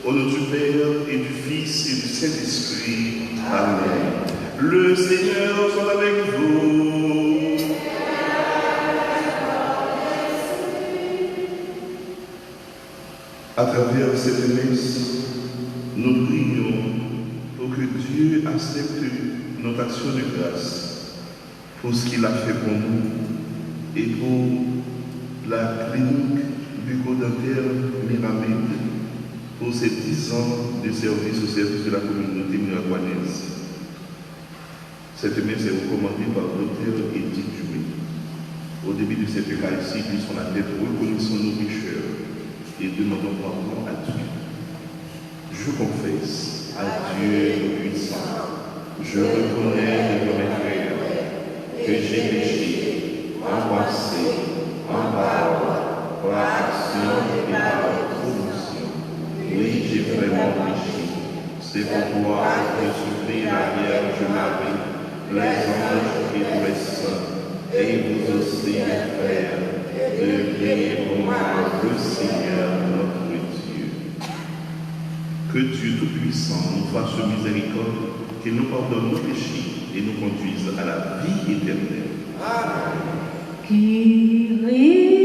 Au nom du Père et du Fils et du Saint-Esprit. Amen. Le Seigneur soit avec vous. À travers cette messe, nous prions pour que Dieu accepte notre action de grâce pour ce qu'il a fait pour nous et pour la clinique bucco-dentaire Miramide pour ces 10 ans de service au service de la communauté miraguanaise. Cette messe est recommandée par le Dr Edith Dumé. Au début de cette Eucharistie, puisqu'on a tête, reconnaissons nos pécheurs et demandons pardon à Dieu. Je confesse à Dieu puissant, je reconnais devant mes frères que j'ai péché en pensée, en parole, par action et par commission. Oui, j'ai vraiment péché. C'est pourquoi je supplie la Vierge Marie, les anges et tous les saints, et vous aussi, mes frères, de prier pour moi, le Seigneur, notre Dieu. Que Dieu Tout-Puissant nous fasse miséricorde, qu'il nous pardonne nos péchés et nous conduise à la vie éternelle. Amen. Kyrie.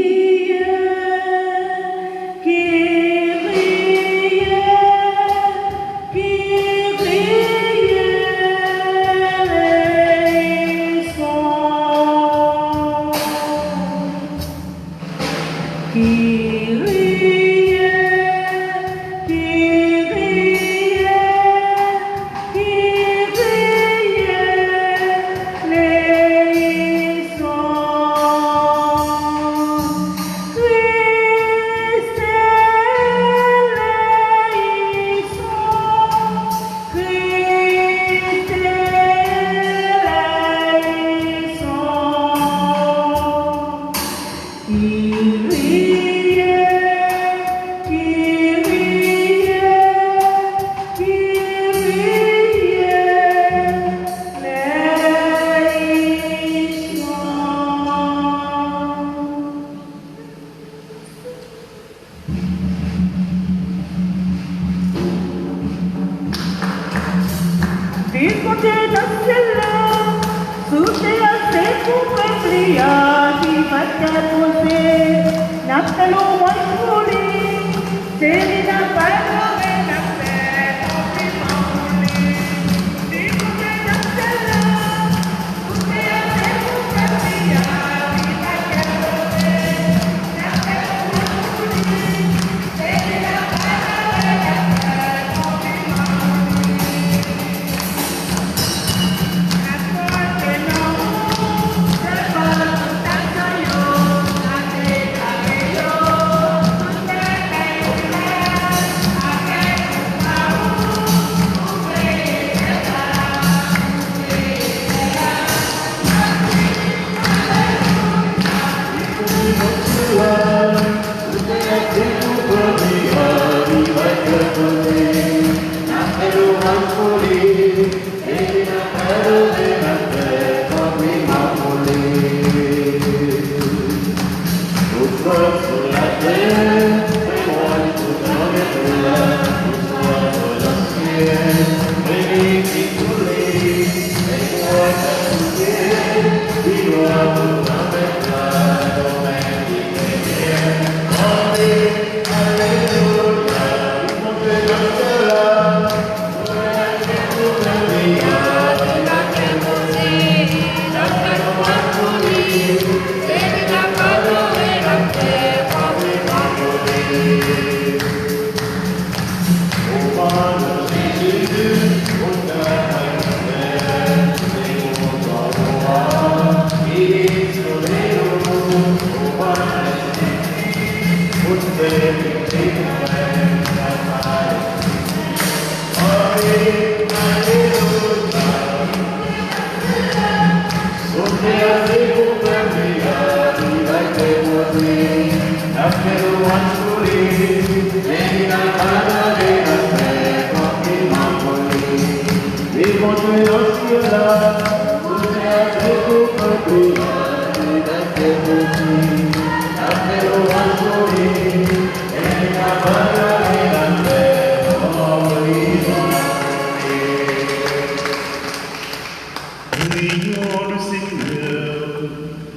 Prions le Seigneur,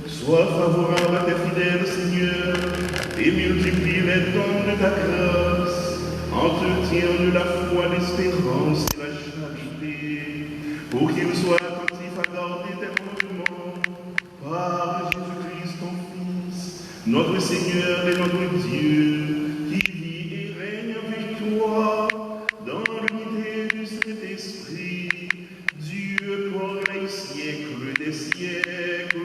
sois favorable à tes fidèles, Seigneur, et multiplie les dons de ta grâce, entretiens la foi, l'espérance et la charité, pour qu'ils soient attentifs à garder tes commandements, par Jésus-Christ, ton Fils, notre Seigneur et notre Dieu, qui vit et règne avec toi dans l'unité du Saint-Esprit, Dieu pour les siècles des siècles.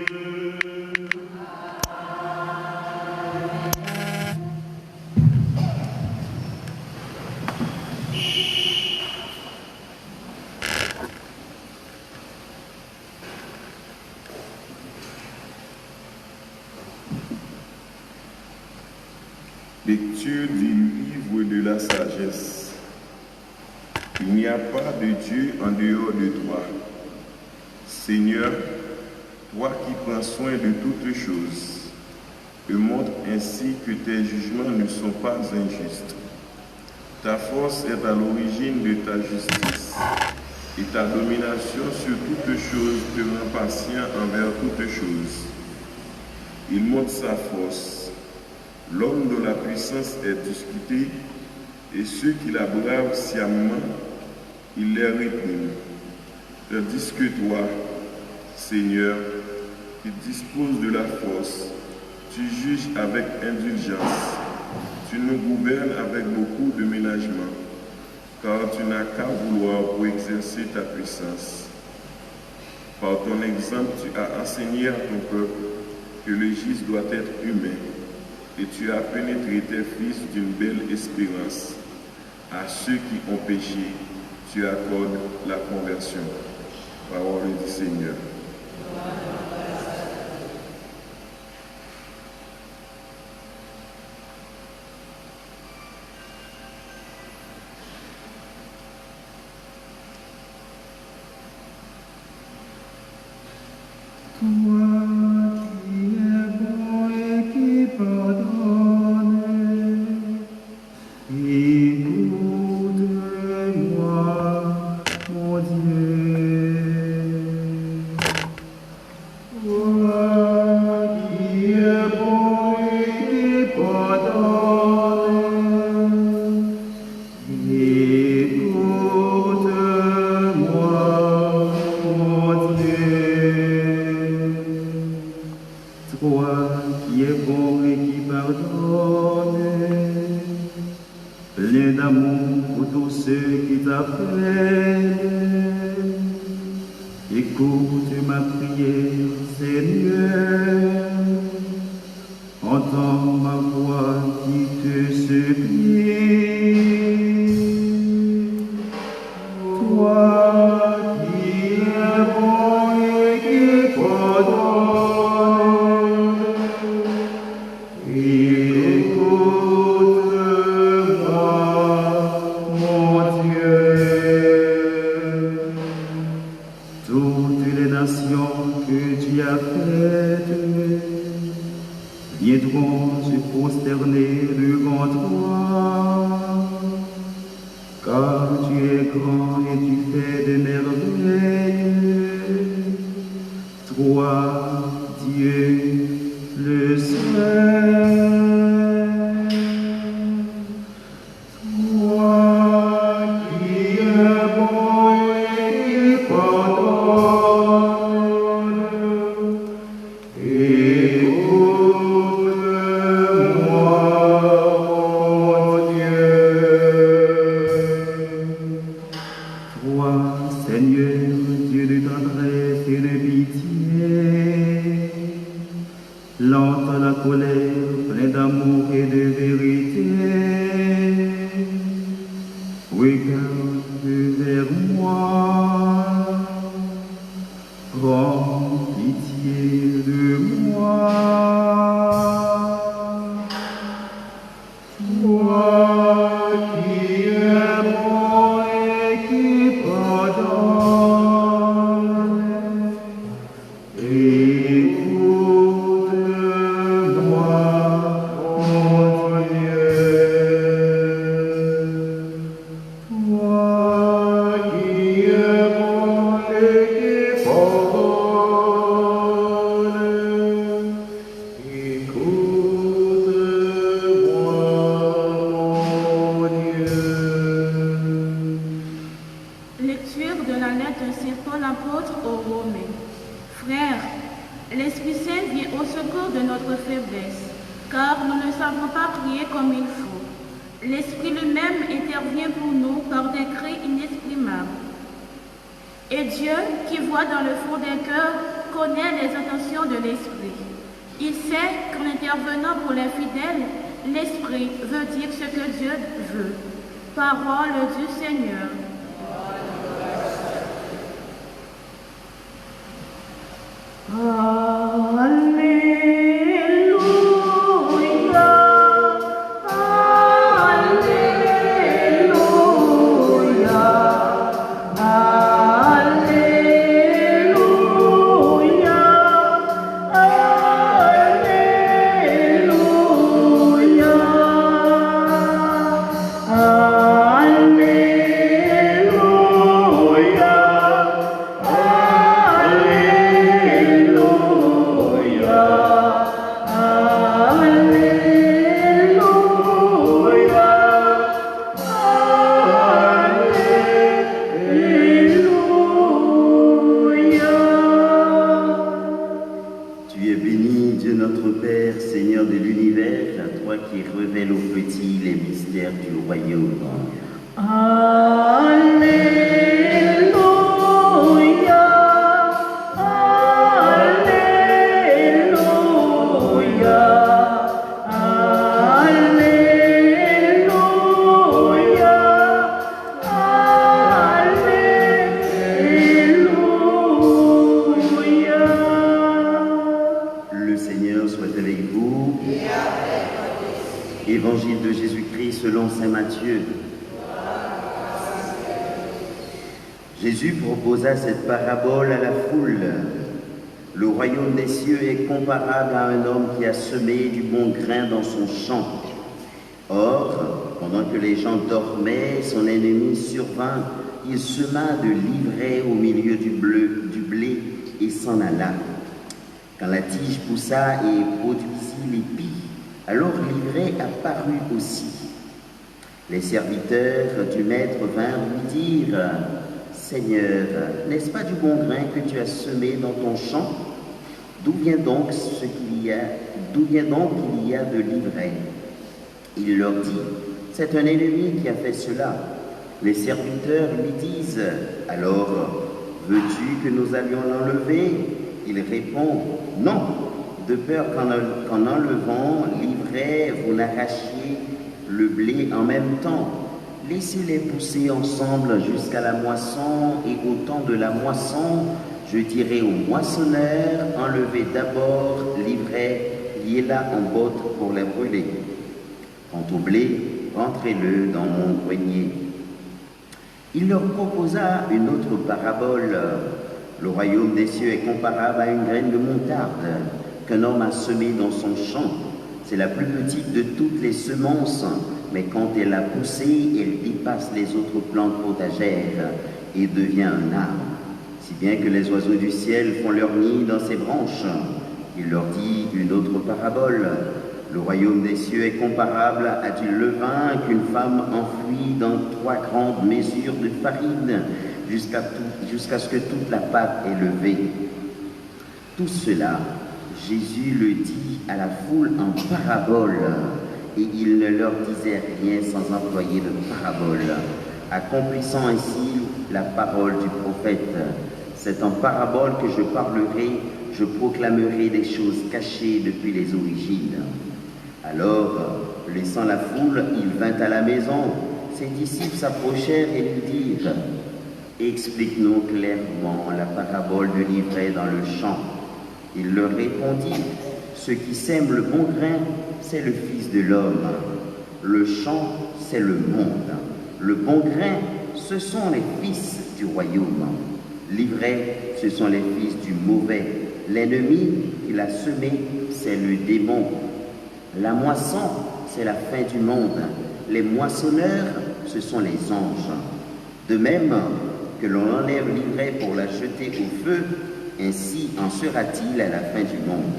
Lecture du livre de la sagesse. Il n'y a pas de Dieu en dehors de toi. Seigneur, toi qui prends soin de toutes choses, te montre ainsi que tes jugements ne sont pas injustes. Ta force est à l'origine de ta justice, et ta domination sur toutes choses te rend patient envers toutes choses. Il montre sa force. L'homme dont la puissance est discutée, et ceux qui la bravent sciemment, il les réprime. Tandis que toi, Seigneur, qui disposes de la force, tu juges avec indulgence, tu nous gouvernes avec beaucoup de ménagement, car tu n'as qu'à vouloir pour exercer ta puissance. Par ton exemple, tu as enseigné à ton peuple que le Juste doit être humain, et tu as pénétré tes fils d'une belle espérance. À ceux qui ont péché, tu accordes la conversion. Parole du Seigneur. car nous ne savons pas prier comme il faut. L'Esprit lui-même intervient pour nous par des cris inexprimables. Et Dieu, qui voit dans le fond des cœurs, connaît les intentions de l'Esprit. Il sait qu'en intervenant pour les fidèles, l'Esprit veut dire ce que Dieu veut. Parole du Seigneur. Évangile de Jésus-Christ selon saint Matthieu. Jésus proposa cette parabole à la foule. Le royaume des cieux est comparable à un homme qui a semé du bon grain dans son champ. Or, pendant que les gens dormaient, son ennemi survint. Il sema de l'ivraie au milieu du blé et s'en alla. Quand la tige poussa et produisit l'épis, alors l'ivraie apparut aussi. Les serviteurs du maître vinrent lui dire « Seigneur, n'est-ce pas du bon grain que tu as semé dans ton champ? D'où vient donc qu'il y a de l'ivraie ?» Il leur dit « C'est un ennemi qui a fait cela. » Les serviteurs lui disent « Alors, veux-tu que nous allions l'enlever ?» Il répond « Non, de peur qu'en enlevant l'ivraie, vous n'arrachiez le blé en même temps. Laissez-les pousser ensemble jusqu'à la moisson, et au temps de la moisson, je dirai au moissonneur, enlevez d'abord l'ivraie, liez-la en botte pour la brûler. Quant au blé, rentrez-le dans mon grenier. » Il leur proposa une autre parabole. Le royaume des cieux est comparable à une graine de moutarde qu'un homme a semée dans son champ. C'est la plus petite de toutes les semences, mais quand elle a poussé, elle dépasse les autres plantes potagères et devient un arbre, si bien que les oiseaux du ciel font leur nid dans ses branches. Il leur dit une autre parabole. Le royaume des cieux est comparable à du levain qu'une femme enfouit dans 3 grandes mesures de farine jusqu'à ce que toute la pâte est levée. Tout cela, Jésus le dit à la foule en parabole, et il ne leur disait rien sans employer de parabole, accomplissant ainsi la parole du prophète. C'est en parabole que je parlerai, je proclamerai des choses cachées depuis les origines. Alors, laissant la foule, il vint à la maison. Ses disciples s'approchèrent et lui dirent « Explique-nous clairement la parabole de l'ivraie dans le champ. » Il leur répondit « Ce qui sème le bon grain, c'est le Fils de l'homme. Le champ, c'est le monde. Le bon grain, ce sont les fils du royaume. L'ivraie, ce sont les fils du mauvais. L'ennemi qui l'a semé, c'est le démon. La moisson, c'est la fin du monde. Les moissonneurs, ce sont les anges. De même que l'on enlève l'ivraie pour la jeter au feu, ainsi en sera-t-il à la fin du monde.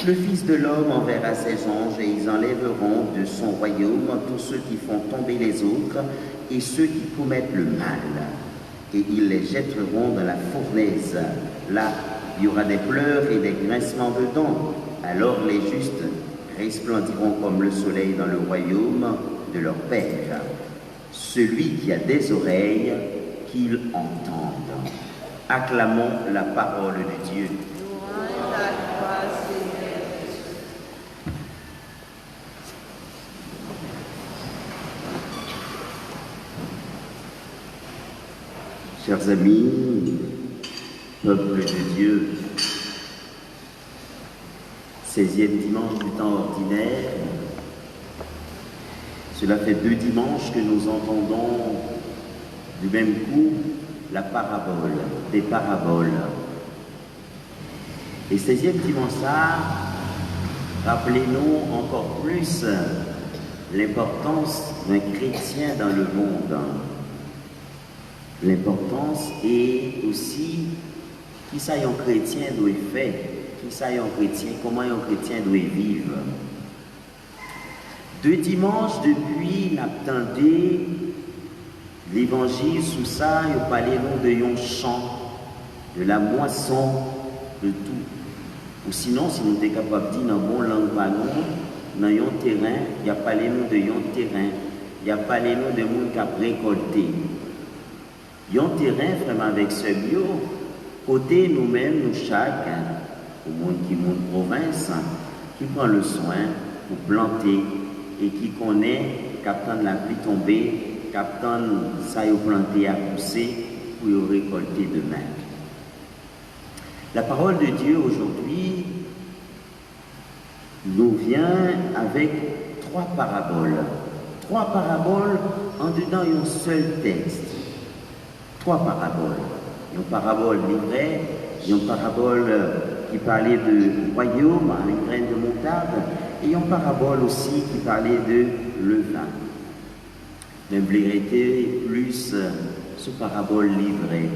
Le Fils de l'homme enverra ses anges et ils enlèveront de son royaume tous ceux qui font tomber les autres et ceux qui commettent le mal. Et ils les jetteront dans la fournaise. Là, il y aura des pleurs et des grincements de dents. Alors les justes resplendiront comme le soleil dans le royaume de leur Père. Celui qui a des oreilles, qu'il entende. Acclamons la parole de Dieu. Chers amis, peuple de Dieu, 16e dimanche du temps ordinaire, cela fait 2 dimanches que nous entendons du même coup la parabole, des paraboles. Et 16e dimanche, ça, rappelez-nous encore plus l'importance d'un chrétien dans le monde. L'importance est aussi qui ça un chrétien doit faire, qui ça un chrétien, comment un chrétien doit vivre. 2 dimanches depuis l'attendez l'évangile sous ça, il parlait nous de un champ, de la moisson, de tout. Ou sinon, si nous sommes capables de dire dans bon langue dans un terrain, il y a parlé nous de un terrain, il y a parlé nous de monde qui a récolté. Un terrain vraiment avec ce bio, côté nous-mêmes, nous chaque, au monde qui monte province, qui prend le soin pour planter et qui connaît qu'attend la pluie tomber, qu'attend ça y planter à pousser pour y récolter demain. La parole de Dieu aujourd'hui nous vient avec 3 paraboles. 3 paraboles en dedans un seul texte. 3 paraboles. Une parabole livrée, une parabole qui parlait de royaume avec graines de moutarde, et une parabole aussi qui parlait de levain. Même vérité plus sous parabole livrée.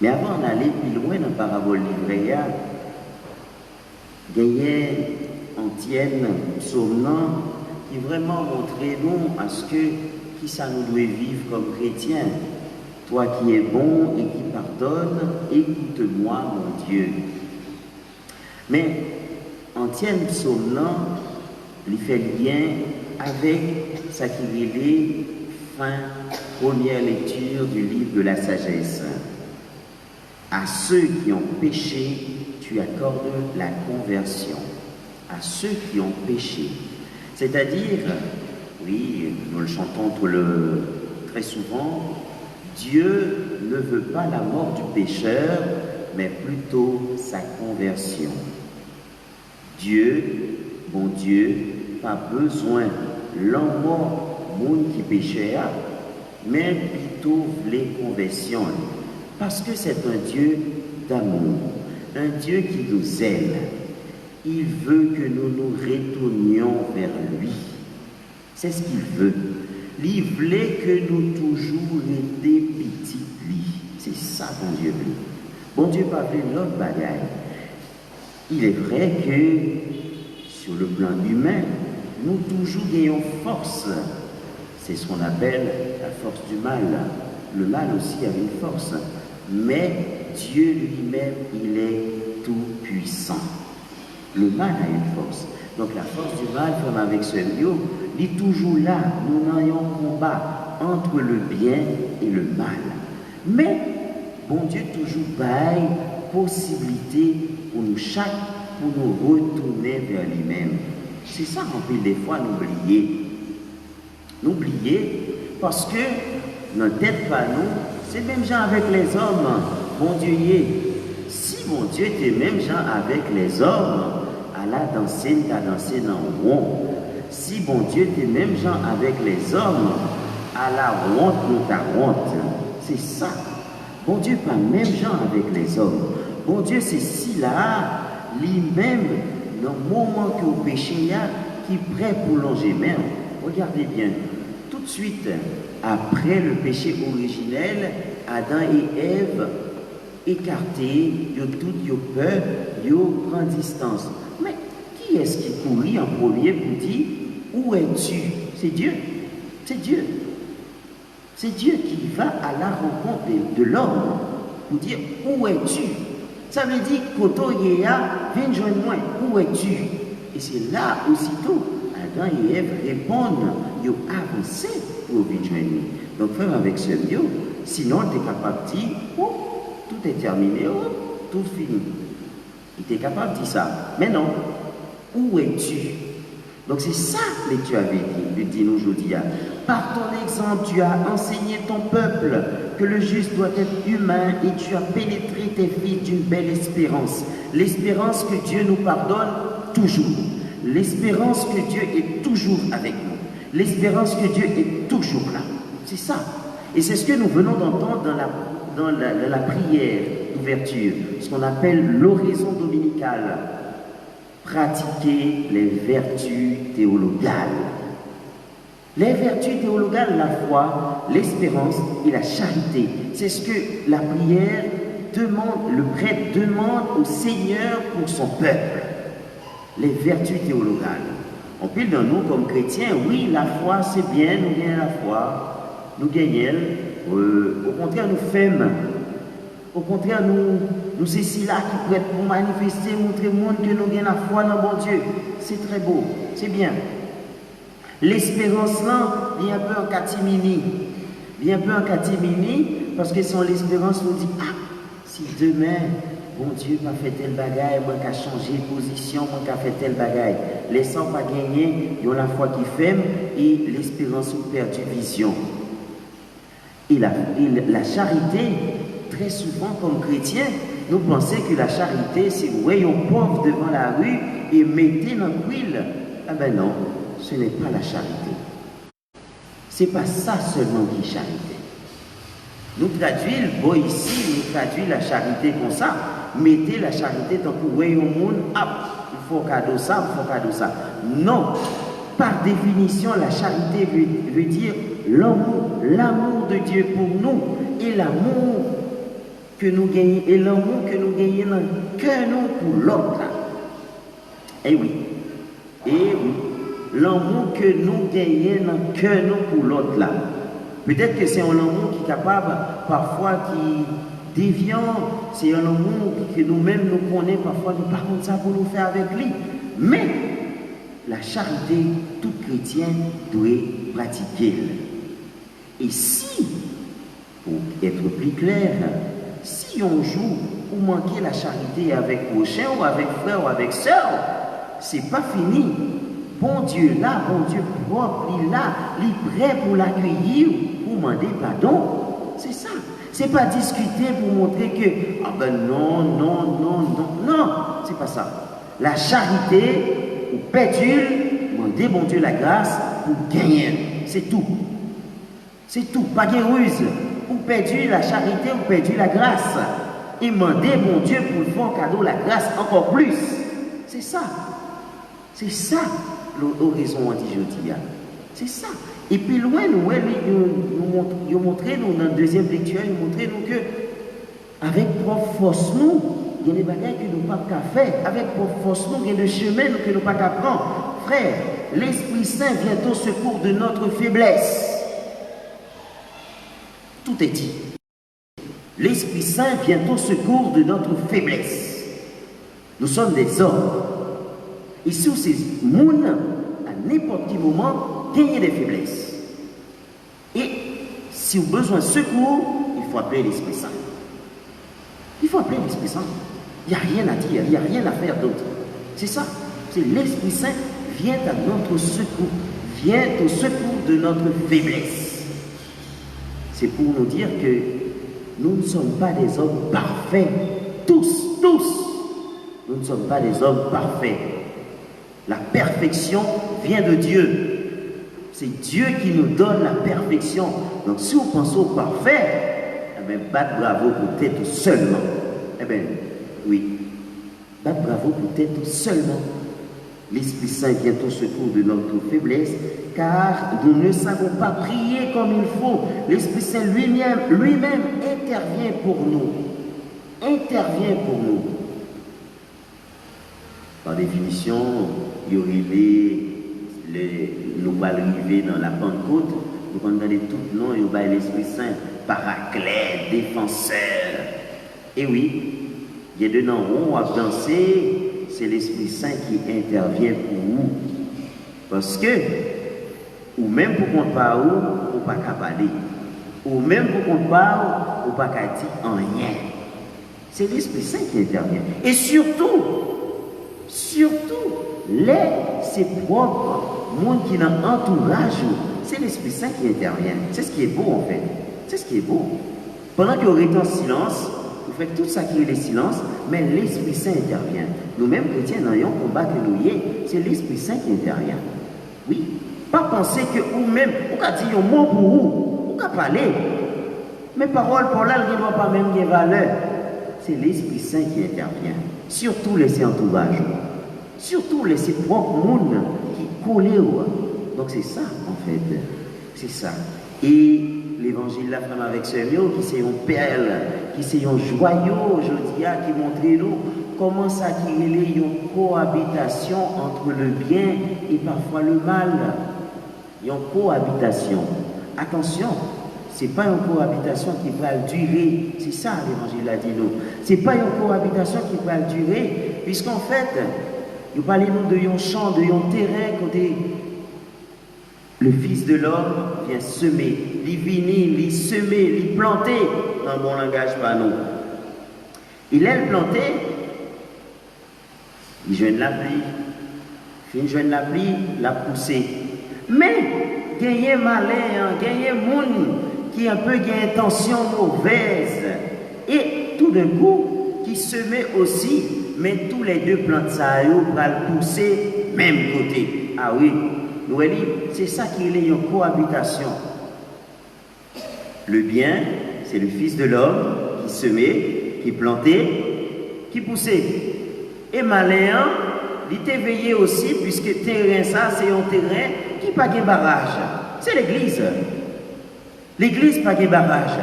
Mais avant d'aller plus loin dans la parabole livrée, il y a Antienne Psaume qui vraiment montrait nous à ce que qui ça nous doit vivre comme chrétiens. Toi qui es bon et qui pardonne, écoute-moi, mon Dieu. Mais Antienne Psaume, il fait lien avec ce qui est fin première lecture du livre de la sagesse. À ceux qui ont péché, tu accordes la conversion. À ceux qui ont péché. C'est-à-dire, oui, nous le chantons très souvent, Dieu ne veut pas la mort du pécheur, mais plutôt sa conversion. Dieu, bon Dieu, pas besoin l'homme mort, monde qui péchait, mais plutôt les conversions. Parce que c'est un Dieu d'amour, un Dieu qui nous aime. Il veut que nous nous retournions vers lui. C'est ce qu'il veut. Il voulait que nous toujours étions petits. C'est ça, bon Dieu veut. Bon Dieu pas vu l'autre bagaille. Il est vrai que, sur le plan humain, nous toujours ayons force. C'est ce qu'on appelle la force du mal. Le mal aussi a une force. Mais Dieu lui-même, il est tout puissant. Le mal a une force. Donc la force du mal, comme avec ce lieu, il est toujours là. Nous n'ayons combat entre le bien et le mal. Mais, bon Dieu toujours baille possibilité pour nous chaque, pour nous retourner vers lui-même. C'est ça, en plus, des fois, n'oublier. N'oublier, parce que notre tête pas nous, c'est même gens avec les hommes. Bon Dieu y est. Si mon Dieu était même gens avec les hommes, à la danser, t'as dansé dans le rond. Si bon Dieu était même gens avec les hommes, à la honte, nous t'as honte. C'est ça. Bon Dieu pas même gens avec les hommes. Bon Dieu, c'est si là, lui-même, dans le moment que vous péchez, qui est prêt pour longer même. Regardez bien. Tout de suite, après le péché originel, Adam et Ève, écartés, ils ont tout, ils ont peur, ils prennent distance. Mais qui est-ce qui courit en premier pour dire, où es-tu? C'est Dieu. C'est Dieu. C'est Dieu qui va à la rencontre de l'homme pour dire, où es-tu? Ça veut dire, Koto Yéa, viens joindre moi, où es-tu? Et c'est là, aussitôt, Adam et Ève répondent, ils ont avancé pour venir joindre. Donc, frère, avec ce mieux, sinon, tu es capable de dire, oh, tout est terminé, oh, tout fini. Il est capable de dire ça. Mais non, où es-tu? Donc, c'est ça que tu avais dit aujourd'hui. Par ton exemple, tu as enseigné ton peuple que le juste doit être humain et tu as pénétré tes fils d'une belle espérance. L'espérance que Dieu nous pardonne toujours. L'espérance que Dieu est toujours avec nous. L'espérance que Dieu est toujours là. C'est ça. Et c'est ce que nous venons d'entendre dans la prière d'ouverture, ce qu'on appelle l'oraison dominicale. Pratiquer les vertus théologales. Les vertus théologales, la foi, l'espérance et la charité. C'est ce que la prière demande, le prêtre demande au Seigneur pour son peuple. Les vertus théologales. On peut dans nous comme chrétiens, oui, la foi c'est bien, nous gagnons la foi, nous gagnons, au contraire nous faisons, au contraire nous c'est si là qui prête pour manifester, montrer au monde que nous gagnons la foi dans bon Dieu. C'est très beau, c'est bien. L'espérance là vient un peu en catimini. Vient un peu en catimini parce que son l'espérance nous dit, ah, si demain, bon Dieu m'a fait tel bagaille, moi qu'a changé de position, moi qu'a fait tel bagaille. Laissant pas gagner, il y a la foi qui fait et l'espérance ou perdu vision. Et la charité, très souvent comme chrétiens, nous pensons que la charité, c'est vous voyez un pauvre devant la rue et mettez dans l'huile. Ah ben non, ce n'est pas la charité. C'est pas ça seulement qui est charité. Nous traduisons, bon ici, nous traduisons la charité comme ça. Mettez la charité tant que vous voyez au monde, hop, il faut cadeau ça, il faut cadeau ça. Non, par définition, la charité veut dire l'amour de Dieu pour nous et l'amour que nous gagnons et l'amour que nous gagnons dans le cœur nous pour l'autre. Eh oui, l'amour que nous gagnons dans le cœur nous pour l'autre là. Peut-être que c'est un amour qui est capable, parfois qui déviant, c'est un amour que nous-mêmes nous connaissons parfois, nous pas comme ça pour nous faire avec lui. Mais la charité, tout chrétien doit pratiquer. Et si, pour être plus clair, si un jour vous manquez la charité avec prochain ou avec frère ou avec soeur, c'est pas fini. Bon Dieu là, bon Dieu propre, il est là, il est prêt pour l'accueillir, pour demander pardon. C'est ça. C'est pas discuter pour montrer que, ah ben non, c'est pas ça. La charité, ou pétule, demander bon Dieu la grâce pour gagner. C'est tout. C'est tout. Pas de ruse. Ou perdu la charité, ou perdu la grâce. Et demander bon Dieu pour le faire cadeau la grâce encore plus. C'est ça. C'est ça. L'horizon anti-jodia. C'est ça. Et puis loin, nous montré, nous, dans la deuxième lecture, nous montré nous que, avec propre force, nous, il y a des bagages que nous n'avons pas faire. Avec propre force, nous, il y a des chemins que nous n'avons pas qu'à prendre. Frère, l'Esprit Saint vient au secours de notre faiblesse. Tout est dit. L'Esprit Saint vient au secours de notre faiblesse. Nous sommes des hommes. Et sur ces mounes, à n'importe quel moment, gagner des faiblesses. Et si vous avez besoin de secours, il faut appeler l'Esprit Saint. Il faut appeler l'Esprit Saint. Il n'y a rien à dire, il n'y a rien à faire d'autre. C'est ça. C'est l'Esprit Saint vient à notre secours, vient au secours de notre faiblesse. C'est pour nous dire que nous ne sommes pas des hommes parfaits. Tous. Nous ne sommes pas des hommes parfaits. La perfection vient de Dieu. C'est Dieu qui nous donne la perfection. Donc si on pense au parfait, eh bien, battre bravo peut-être seulement. Eh bien, oui. Battre bravo peut-être seulement. L'Esprit Saint vient au secours de notre faiblesse, car nous ne savons pas prier comme il faut. L'Esprit Saint lui-même intervient pour nous. Intervient pour nous. Par définition, il y aurait nous allons arriver dans la Pentecôte, nous allons donner tout le nom, il y a l'Esprit Saint, paraclet, défenseur. Et oui, il y a deux noms, on va danser, c'est l'Esprit Saint qui intervient pour vous. Parce que, ou même pour qu'on parle, ou pas qu'à parler. Ou même pour qu'on parle, ou pas qu'à dire rien. C'est l'Esprit Saint qui intervient. Et surtout, ses propres monde qui dans l'entourage, c'est l'Esprit Saint qui intervient. C'est ce qui est beau en fait. C'est ce qui est beau. Pendant que vous êtes en silence, vous faites tout ça qui est le silence, mais l'Esprit Saint intervient. Nous-mêmes chrétiens, dans un combat que nous y est, c'est l'Esprit Saint qui intervient. Oui. Pas penser que vous-même, vous avez dit un mot pour vous, vous avez parlé. Mes paroles pour là, elles ne doivent pas même avoir valeur. C'est l'Esprit Saint qui intervient. Surtout laisser entourage. Surtout laisser propre monde qui colle. Donc c'est ça en fait. C'est ça. Et l'évangile la femme avec ce mot, qui c'est une perle, qui c'est un joyau aujourd'hui, qui montre nous comment ça qui est une cohabitation entre le bien et parfois le mal. Il y a une cohabitation. Attention, ce n'est pas une cohabitation qui va durer. C'est ça l'évangile a dit nous. Ce n'est pas une cohabitation qui va durer, puisqu'en fait, nous parlons de un champ, de un terrain côté. Le Fils de l'homme vient semer, il vinir, il semer, il planter, dans mon langage pas nous. Il est planté, il joue la pluie, il joue la pluie, la poussée. Mais, il y a malin, il y a monde qui a un peu intention mauvaise. Et tout d'un coup, qui se met aussi, mais tous les deux plantes ça vont pousser même côté. Ah oui, nous c'est ça qui est une cohabitation. Le bien, c'est le Fils de l'homme qui semait, qui plantait, qui poussait. Et malin, il était veillé aussi, puisque terrain ça, c'est un terrain qui n'a pas de barrage. C'est l'église. L'église n'a pas de barrage.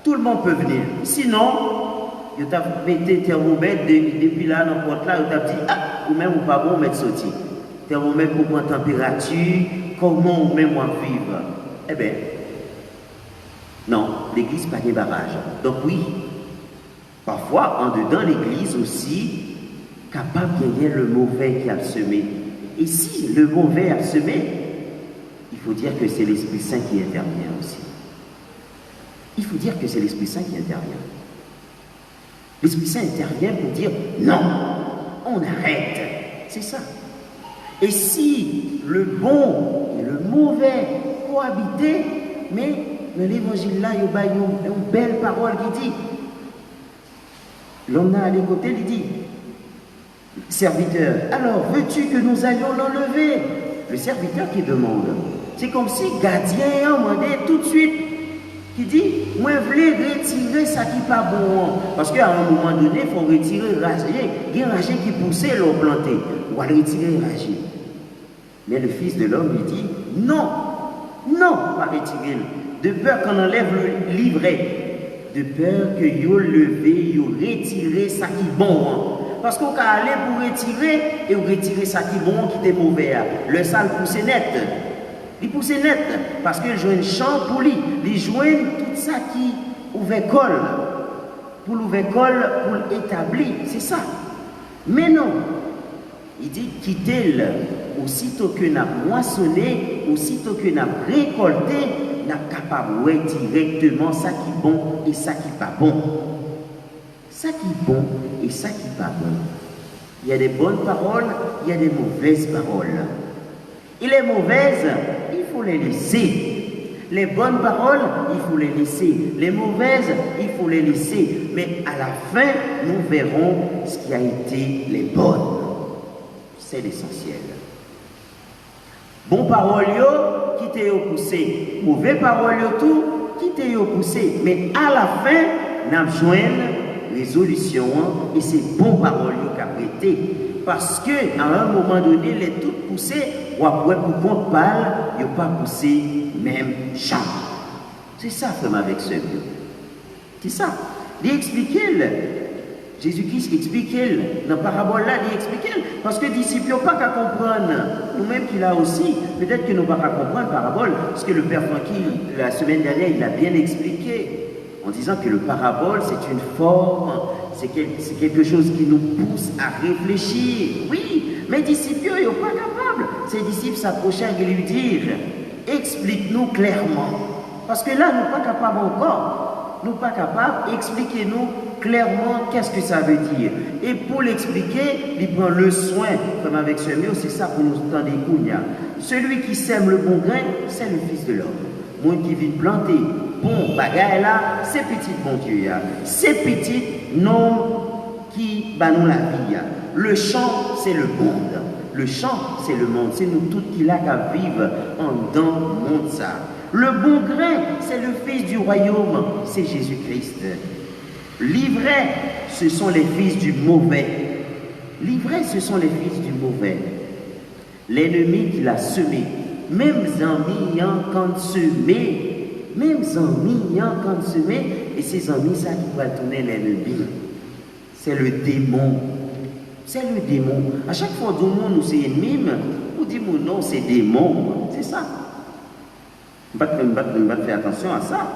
Tout le monde peut venir. Sinon, il t'a mis thermomètre depuis là, n'importe là, il t'a dit, ah, ou même ou pas bon, mettre sorti. Thermomètre pour prendre température, comment ou même vivre. Eh bien, non, l'église n'a pas de barrage. Donc oui, parfois, en dedans l'église aussi, capable de gagner le mauvais qui a semé. Et si le mauvais a semé, il faut dire que c'est l'Esprit Saint qui intervient aussi. Il faut dire que c'est l'Esprit Saint qui intervient. L'Esprit Saint intervient pour dire non, on arrête. C'est ça. Et si le bon et le mauvais cohabitaient, mais dans l'évangile là, il y a une belle parole qui dit, l'homme a à l'écouter, il dit, serviteur, alors veux-tu que nous allions l'enlever? Le serviteur qui demande. C'est comme si gardien a demandé tout de suite, qui dit, moi je voulais retirer ça qui n'est pas bon. Parce qu'à un moment donné, il faut retirer le rasier. Il y a un rasier qui poussait l'eau plantée. On va retirer le rasier. Mais le Fils de l'homme lui dit, non, non, pas retirer. De peur qu'on enlève le livret. De peur que vous levez, vous retirez ça qui est bon. Parce qu'on peut aller pour retirer, et vous retirez ça qui est bon, qui est mauvais. Le sale pousse net. Il pousse net, parce qu'il joue un champ pour lui. Il joue tout ça qui ouvre col. Pour l'ouvrir col, pour l'établir. C'est ça. Mais non. Il dit quittez-le. Aussitôt que nous avons moissonné, aussitôt que nous avons récolté, nous sommes capables de voir directement ça qui est bon et ça qui n'est pas bon. Ça qui est bon et ça qui n'est pas bon. Il y a des bonnes paroles, il y a des mauvaises paroles. Et les mauvaises, il faut les laisser. Les bonnes paroles, il faut les laisser. Les mauvaises, il faut les laisser. Mais à la fin, nous verrons ce qui a été les bonnes. C'est l'essentiel. Bon parole, qui t'est poussé. Mauvais parole, tout, qui t'est poussé. Mais à la fin, nous avons besoin résolution et c'est bon parole qui a prêté. Parce qu'à un moment donné, les toutes poussées, ou après pour compte pâle, ils n'ont pas poussé même champ. C'est ça, frère, avec ce Dieu. C'est ça. Il expliquait, Jésus-Christ expliquait, dans la parabole là, il expliquait, parce que les disciples n'ont pas qu'à comprendre. Nous-mêmes qu'il a aussi, peut-être que nous n'avons pas qu'à comprendre la parabole, parce que le Père Francky, la semaine dernière, il a bien expliqué, en disant que le parabole, c'est une forme c'est quelque chose qui nous pousse à réfléchir. Oui, mes disciples, ils sont pas capables. Ces disciples s'approchaient et lui dirent, explique-nous clairement. Parce que là, nous ne sommes pas capables encore. Nous ne sommes pas capables. Expliquez-nous clairement qu'est-ce que ça veut dire. Et pour l'expliquer, il prend le soin, comme avec ce mot, c'est ça pour nous entendre des couilles. Celui qui sème le bon grain, c'est le Fils de l'homme. Moi qui vient planter bon bagaille là, c'est petit bon Dieu. C'est petit nom qui bat nous la vie. Le champ, c'est le monde. Le champ, c'est le monde. C'est nous tous qui là qu'à vivre en dans le monde ça. Le bon grain, c'est le Fils du royaume, c'est Jésus-Christ. L'ivraie, ce sont les fils du mauvais. L'ivraie, ce sont les fils du mauvais. L'ennemi qui l'a semé. Même amis quand semé. Même amis quand semé. Et ces amis, ça qui va tourner l'ennemi. C'est le démon. C'est le démon. À chaque fois que nous c'est ennemi, on dit mon nom, c'est démon. C'est ça. On va faire attention à ça.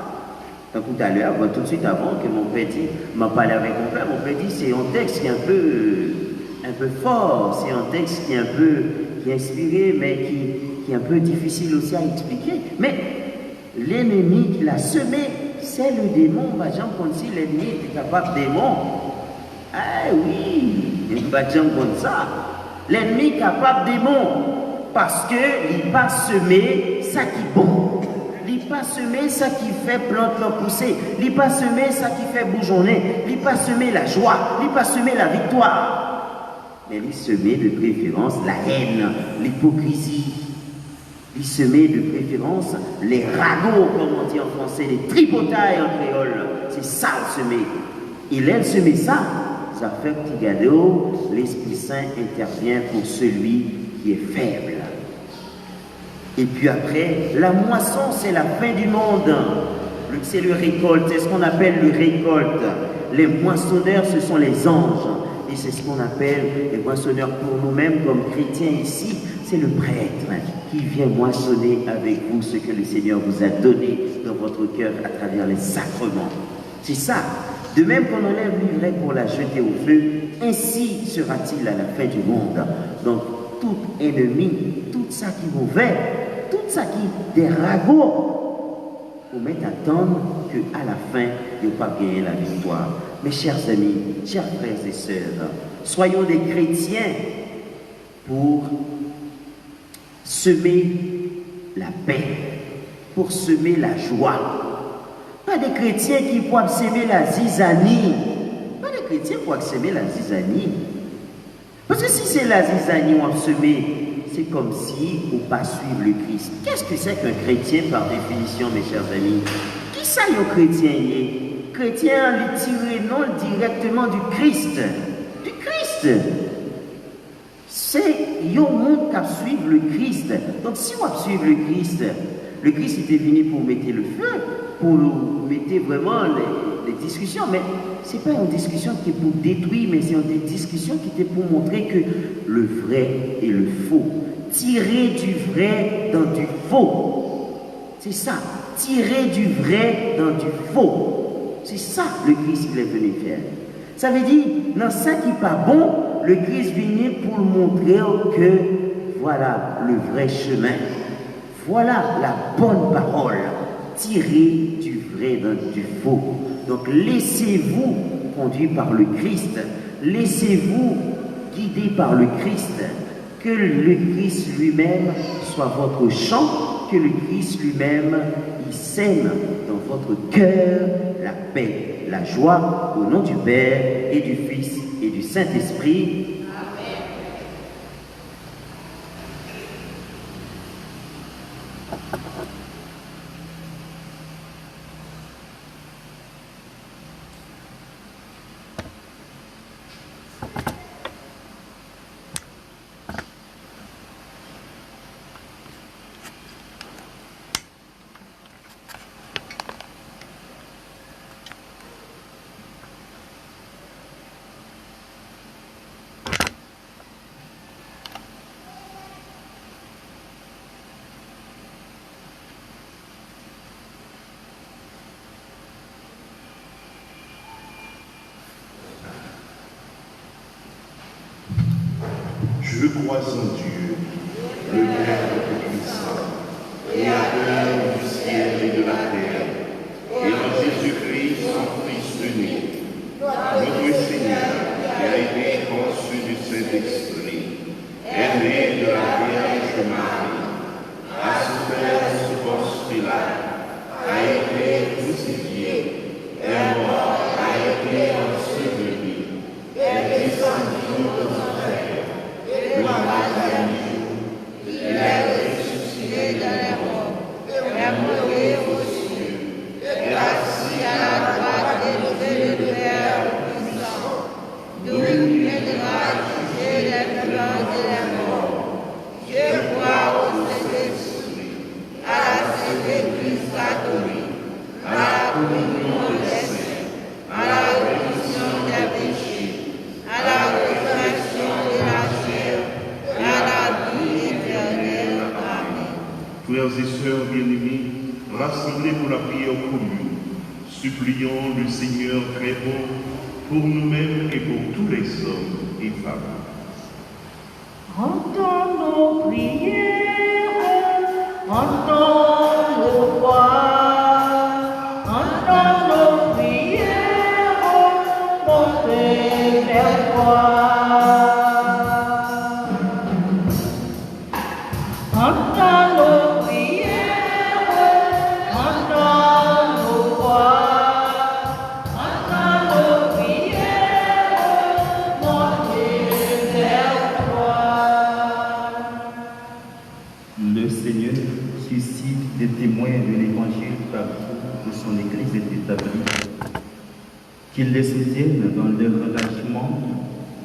Tout à l'heure, tout de suite avant que mon père dit, m'a parlé avec mon père dit c'est un texte qui est un peu fort, c'est un texte qui est inspiré, mais qui est un peu difficile aussi à expliquer. Mais l'ennemi qui l'a semé, c'est le démon. Jean comme si l'ennemi est capable de démon. Ah oui, il va dire comme ça. L'ennemi est capable de démon parce qu'il va semer ça qui est bon. Il pas semer ça qui fait plante leur pousser. Il pas semer ça qui fait bourgeonner. Il pas semer la joie. Il pas semer la victoire. Mais il semer de préférence la haine, l'hypocrisie. Il semer de préférence les ragots, comme on dit en français, les tripotailles en créole. C'est ça le semer. Il aime semer ça. Ça fait petit cadeau. L'Esprit Saint intervient pour celui qui est faible. Et puis après, la moisson, c'est la fin du monde. C'est le récolte, c'est ce qu'on appelle le récolte. Les moissonneurs, ce sont les anges. Et c'est ce qu'on appelle les moissonneurs pour nous-mêmes comme chrétiens ici. C'est le prêtre qui vient moissonner avec vous ce que le Seigneur vous a donné dans votre cœur à travers les sacrements. C'est ça. De même qu'on enlève l'ivraie pour la jeter au feu, ainsi sera-t-il à la fin du monde. Donc, tout ennemi, tout ça qui est mauvais, tout ça qui est des ragots, vous mettez à attendre qu'à la fin, il n'y a pas gagné la victoire. Mes chers amis, chers frères et sœurs, soyons des chrétiens pour semer la paix, pour semer la joie. Pas des chrétiens qui peuvent semer la zizanie. Pas des chrétiens qui peuvent semer la zizanie. Parce que si c'est la zizanie on semer, c'est comme si on ne pas suivre le Christ. Qu'est-ce que c'est qu'un chrétien par définition, mes chers amis? Qui ça y est chrétien? Chrétien, lui tirer non directement du Christ. Du Christ. C'est un monde qui suit le Christ. Donc si on suit le Christ était venu pour mettre le feu, pour mettre vraiment les discussions, mais ce n'est pas une discussion qui est pour détruire, mais c'est une discussion qui était pour montrer que le vrai et le faux. Tirer du vrai dans du faux. C'est ça. Tirer du vrai dans du faux. C'est ça le Christ qu'il est venu faire. Ça veut dire, dans ça qui n'est pas bon, le Christ vient pour montrer que voilà le vrai chemin. Voilà la bonne parole. Tirer du vrai dans du faux. Donc laissez-vous conduire par le Christ. Laissez-vous guider par le Christ. Que le Christ lui-même soit votre champ. Que le Christ lui-même il sème dans votre cœur la paix, la joie au nom du Père et du Fils et du Saint-Esprit. Je crois en Dieu, le Père Tout-Puissant, Créateur du ciel et de la terre, et en Jésus-Christ, son Fils unique, notre Seigneur, qui a été conçu du Saint-Esprit, est né de la Vierge Marie, a souffert sous Ponce Pilate, a été crucifié, est mort, a été enseveli, est descendu aux enfers, le troisième jour, il est ressuscité dans les morts, est monté aux cieux, est assis à la droite élevée du Père puissant, d'où il viendra juger les vivants et les morts. Je crois au Saint-Esprit, à la Sainte Église catholique, à la communion des saints, à la rémission des péchés, à la résurrection de la chair, et à la vie éternelle. Amen. Frères et sœurs bien-aimés, rassemblés pour la prière commune, supplions le Seigneur très bon pour nous-mêmes et pour tous les hommes et femmes. Entends nos prières, entends nos voix, entends nos prières, montez vers toi. Entends nos prières, entends nos voix, entends nos prières, montez vers toi. Le Seigneur suscite des témoins de l'Évangile partout où son Église est établie, qu'ils les soutiennent dans leur engagement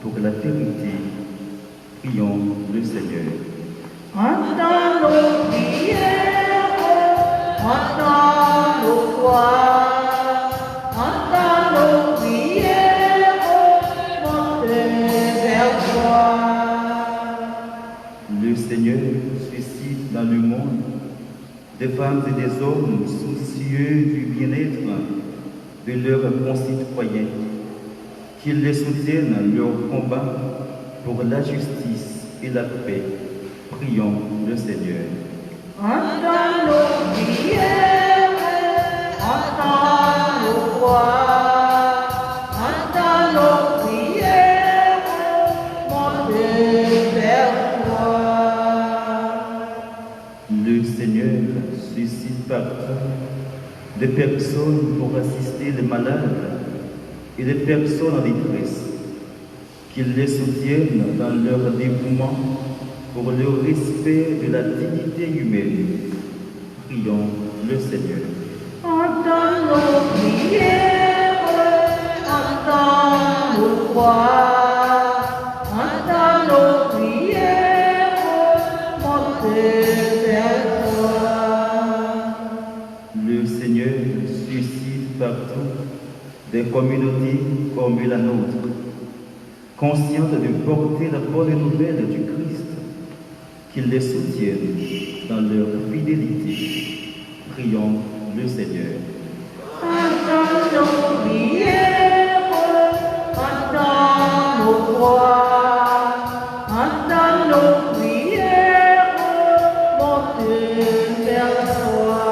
pour la vérité. Prions le Seigneur. Entends nos prières, entends nos voix, entends nos prières, montez vers toi. Le Seigneur suscite dans le monde des femmes et des hommes soucieux du bien-être de leurs concitoyens, qu'ils les soutiennent dans leur combat pour la justice et la paix. Prions le Seigneur. Entends nos prières, entends nos voix, entends nos prières, montez vers toi. Le Seigneur suscite partout des personnes pour assister les malades et des personnes en détresse, qu'ils les soutiennent dans leur dévouement pour le respect de la dignité humaine. Prions le Seigneur. Entends nos prières, entends nos voix, entends nos prières, montez vers toi. Le Seigneur suscite partout des communautés comme la nôtre, conscientes de porter la bonne nouvelle du Christ, qu'ils les soutiennent dans leur fidélité. Prions le Seigneur. Entends nos prières, entends nos voix, entends nos prières, montez vers toi.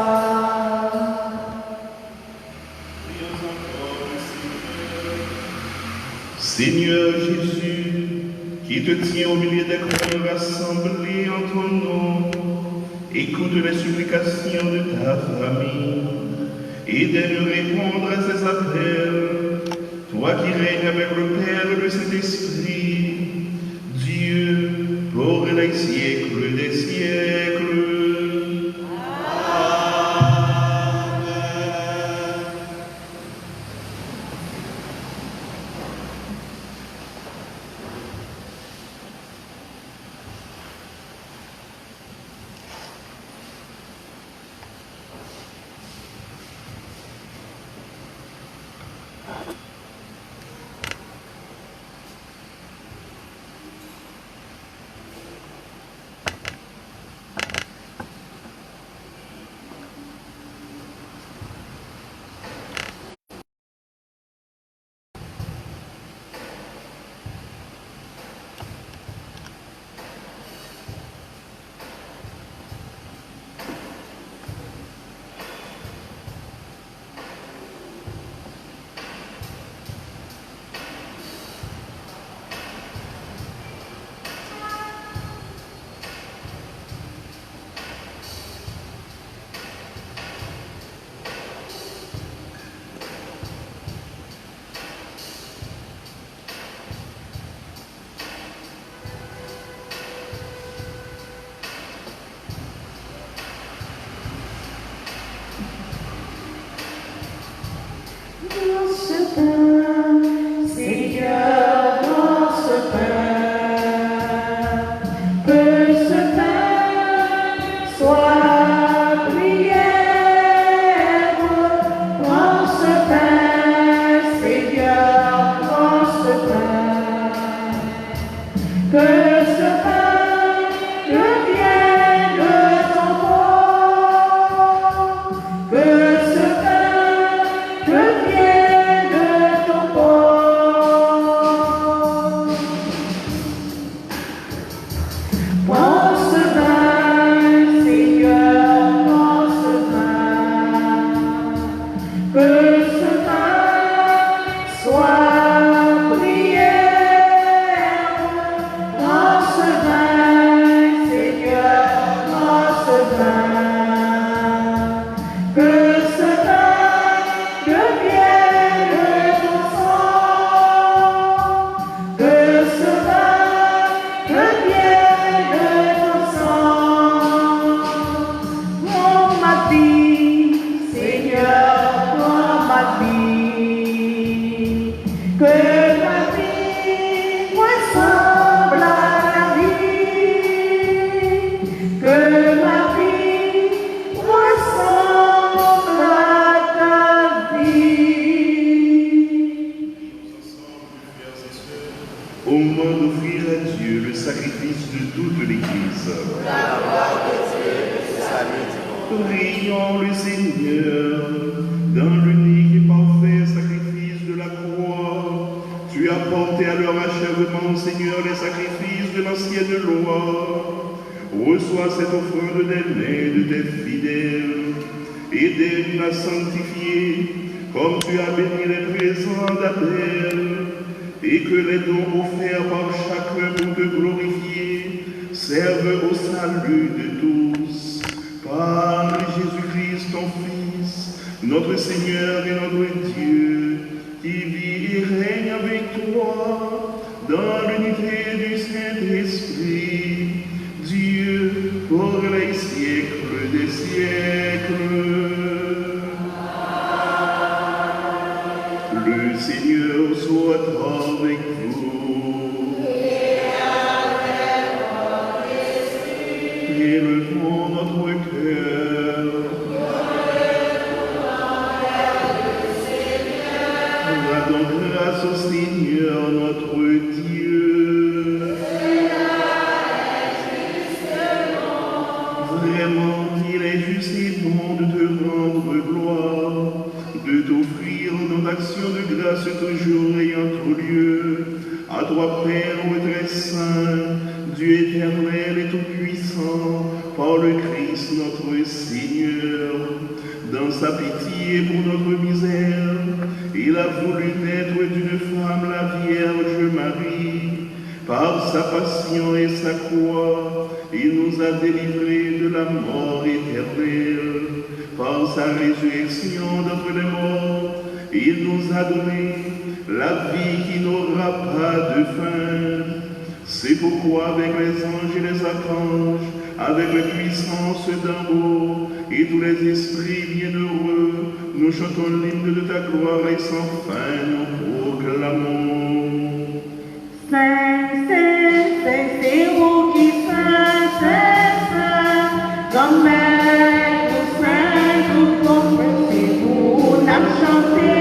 Seigneur Jésus, qui te tient au milieu des croyants rassemblés en ton nom, écoute les supplications de ta famille et de répondre à ses appels. Toi qui règnes avec le Père et le Saint-Esprit, Dieu, pour les siècles des siècles. Prions le Seigneur, dans l'unique et parfait sacrifice de la croix. Tu as porté à leur achèvement, Seigneur, les sacrifices de l'ancienne loi. Reçois cette offrande des mains de tes fidèles. Aide-nous à sanctifier, comme tu as béni les présents d'Abel, et que les dons offerts par chacun pour te glorifier servent au salut de tous. Par Jésus-Christ, ton Fils, notre Seigneur et notre Dieu, qui vit et règne avec toi dans l'unité du Saint-Esprit, Dieu pour les siècles des siècles. Le Seigneur soit avec vous. Élevons notre cœur. Rendons grâce au Seigneur notre Dieu. Vraiment, il est juste et bon de te rendre gloire, de t'offrir nos actions de grâce toujours ayant lieu. À toi, Père très saint, Dieu éternel et tout-puissant, par le Christ notre Seigneur. Dans sa pitié pour notre misère, il a voulu naître d'une femme, la Vierge Marie. Par sa passion et sa croix, il nous a délivrés de la mort éternelle. Par sa résurrection d'entre les morts, il nous a donné la vie qui n'aura pas de fin. C'est pourquoi avec les anges et les archanges, avec les puissances d'en haut et tous les esprits bienheureux, nous chantons l'hymne de ta gloire et sans fin nous proclamons. Saint, Saint, Saint, c'est vous qui Saint, Saint, Saint, comme maître, Saint, tout comme c'est vous, n'a chanté,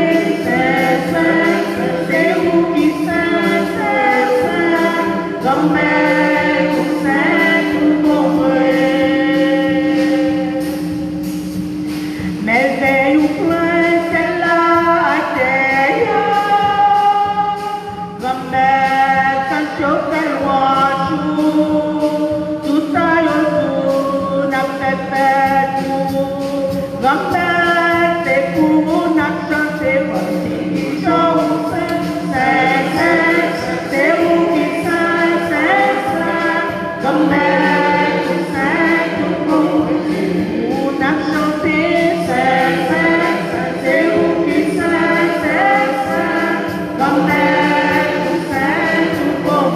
Saint, Saint, Saint, c'est vous qui Saint, Saint, Saint, comme maître, Saint, tout comme mais veille ou plein, c'est là à terre, comme maître, quand je fais loin, tout ça y n'a fait faire tout, comme maître, c'est pour mon action, c'est pas si chose, c'est vous qui c'est, comme maître, c'est tout pour mon action, c'est vous qui comme maître, c'est tout pour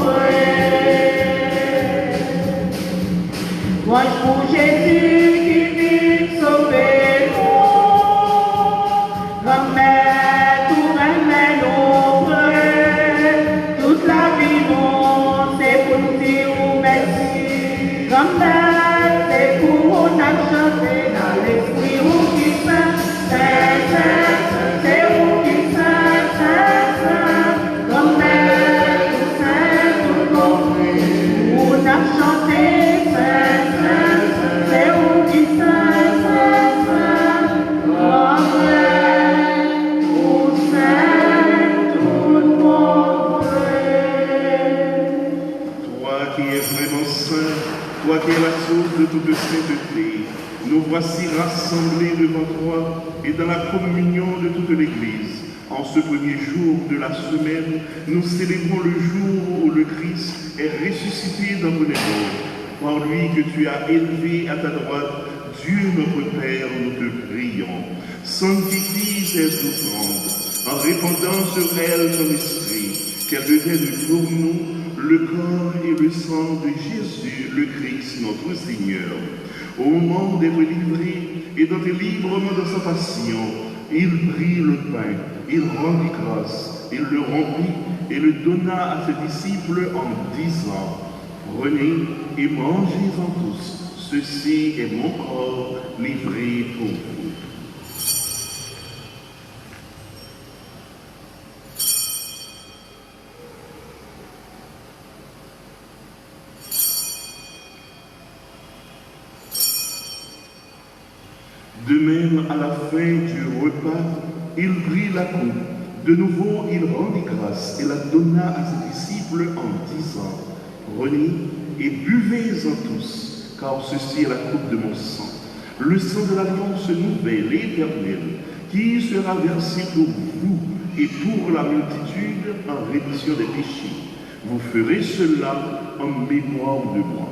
moi, pour Jésus qui vit sauver nous, comme maître, tout remet nos toute la vie, non, c'est pour nous dire merci, comme maître, c'est pour mon action, c'est dans l'esprit où qui c'est vous qui comme maître, Saint, tout compris, on a chanté, c'est vous qui Toi qui es vraiment saint, toi qui es la source de toute sainteté, nous voici rassemblés devant toi et dans la communion de toute l'Église. En ce premier jour de la semaine, nous célébrons le jour où le Christ est ressuscité d'entre les morts. Par lui que tu as élevé à ta droite, Dieu notre Père, nous te prions. Sanctifie ces offrandes en répandant sur elles ton esprit, qu'elles deviennent pour nous le corps et le sang de Jésus, le Christ, notre Seigneur. Au moment d'être livré et d'entrer librement dans sa passion, il prit le pain, il rendit grâce, il le rompit et le donna à ses disciples en disant, « Prenez et mangez-en tous, ceci est mon corps livré pour vous. » De même, à la fin du repas, il prit la coupe. De nouveau, il rendit grâce et la donna à ses disciples en disant, « Prenez et buvez-en tous, car ceci est la coupe de mon sang, le sang de l'alliance nouvelle et éternelle, qui sera versé pour vous et pour la multitude en rémission des péchés. Vous ferez cela en mémoire de moi. »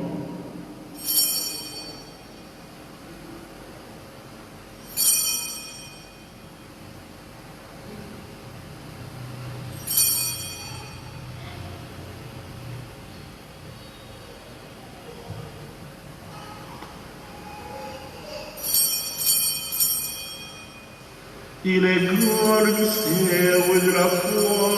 Il est grand le mystère de la foi.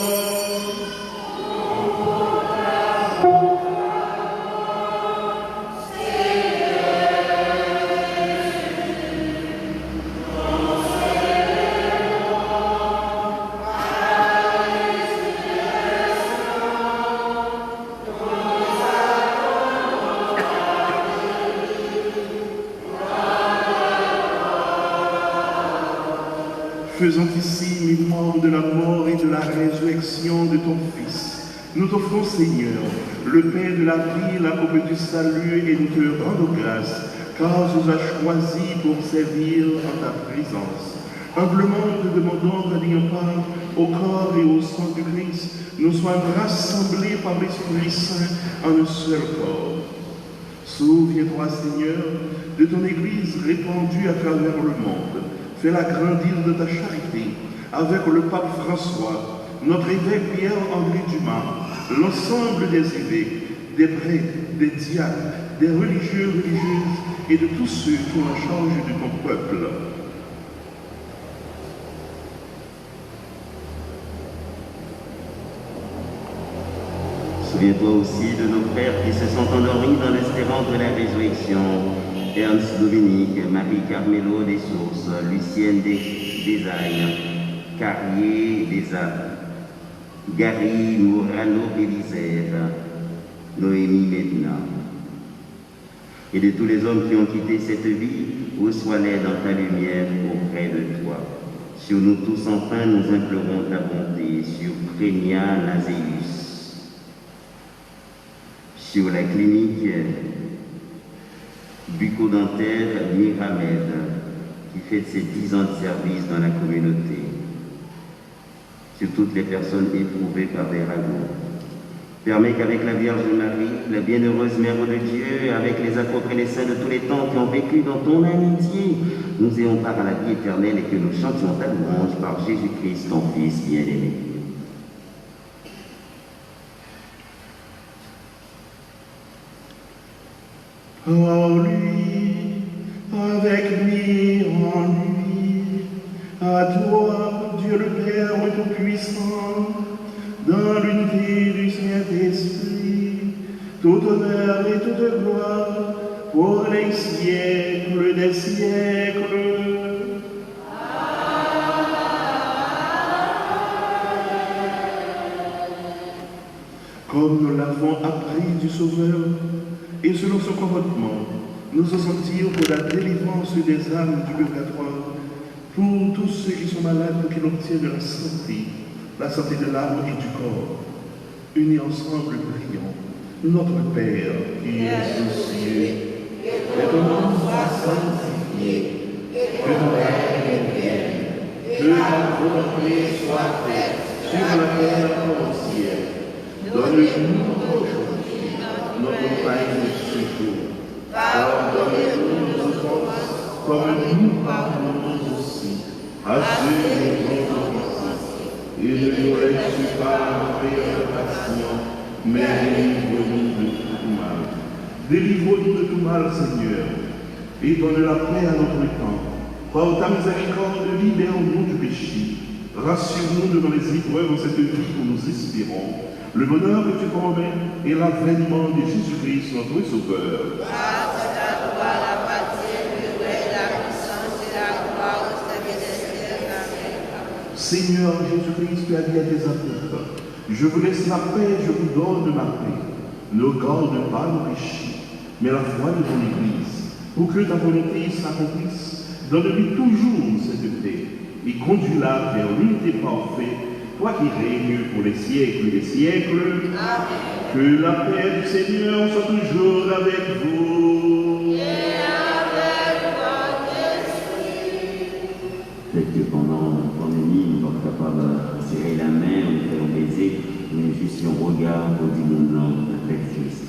Faisant ici mémoire de la mort et de la résurrection de ton Fils, nous t'offrons, Seigneur, le pain de la vie, la coupe du salut, et nous te rendons grâce, car tu nous as choisis pour servir en ta présence. Humblement, nous te demandons qu'en ayant part au corps et au sang du Christ, nous soyons rassemblés par l'Esprit Saint en un seul corps. Souviens-toi, Seigneur, de ton Église répandue à travers le monde. Fais-la grandir de ta charité, avec le pape François, notre évêque Pierre-André Dumas, l'ensemble des évêques, des prêtres, des diacres, des religieux, religieuses et de tous ceux qui ont en charge de ton peuple. Souviens-toi aussi de nos frères qui se sont endormis dans l'espérance de la résurrection. Ernst Dominique, Marie Carmelo des Sources, Lucienne Desailles, Carrier Desarts, Gary Morano Bélisère, Noémie Medina. Et de tous les hommes qui ont quitté cette vie, reçois-les dans ta lumière auprès de toi. Sur nous tous enfin, nous implorons ta bonté, sur Prénia Nazéus, sur la clinique bucco-dentaire Miramed, qui fête ses 10 ans de service dans la communauté, sur toutes les personnes éprouvées par des ragots. Permets qu'avec la Vierge Marie, la bienheureuse Mère de Dieu, avec les apôtres et les saints de tous les temps qui ont vécu dans ton amitié, nous ayons part à la vie éternelle et que nous chantions ta louange par Jésus-Christ, ton Fils bien-aimé. En lui, avec lui, en lui, à toi, Dieu le Père Tout-Puissant, dans l'unité du Saint-Esprit, tout honneur et toute gloire pour les siècles des siècles. Comme nous l'avons appris du Sauveur, et selon son commandement, nous en sentir pour la délivrance des âmes du purgatoire, pour tous ceux qui sont malades, pour qu'ils obtiennent la santé de l'âme et du corps. Unis ensemble, prions. Notre Père, qui es aux cieux, que ton nom soit sanctifié, que ton règne vienne, que ta volonté soit faite sur la terre comme au ciel. Donne-nous aujourd'hui notre pain de ce jour. Pardonne-nous nos offenses, comme nous pardonnons aussi à ceux qui nous ont offensés. Et ne nous laisse pas entrer en tentation, mais délivre-nous de tout mal. Délivre-nous de tout mal, Seigneur, et donne la paix à notre temps. Par ta miséricorde, libère-nous du péché. Rassure-nous devant les épreuves en cette vie où nous espérons. Le bonheur que tu promets et l'avènement de Jésus-Christ, notre Sauveur. Grâce à toi, la patrie, le règne, la puissance et la gloire au service des Amen. Seigneur Jésus-Christ, tu as dit à tes apôtres, je vous laisse la paix, je vous donne ma paix. Ne garde pas nos péchés, mais la foi de ton Église, pour que ta volonté s'accomplisse Donne-lui toujours cette paix et conduis-la vers l'unité parfaite, toi qui règnes pour les siècles des siècles. Amen. Que la paix du Seigneur soit toujours avec vous. Et avec votre esprit. Peut-être que pendant la pandémie, on va être capable de serrer la main, on fait un baiser, mais juste si on regarde au dit mon nom, la paix de Christ.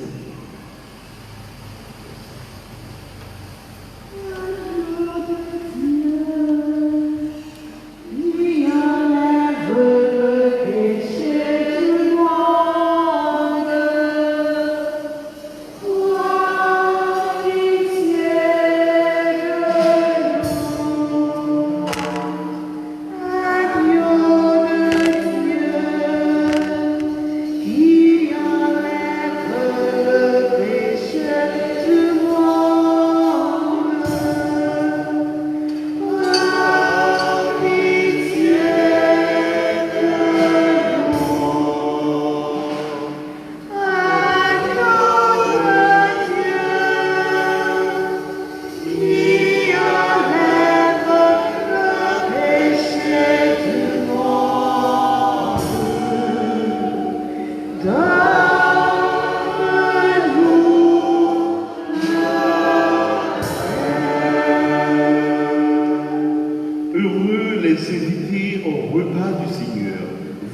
Heureux les invités au repas du Seigneur.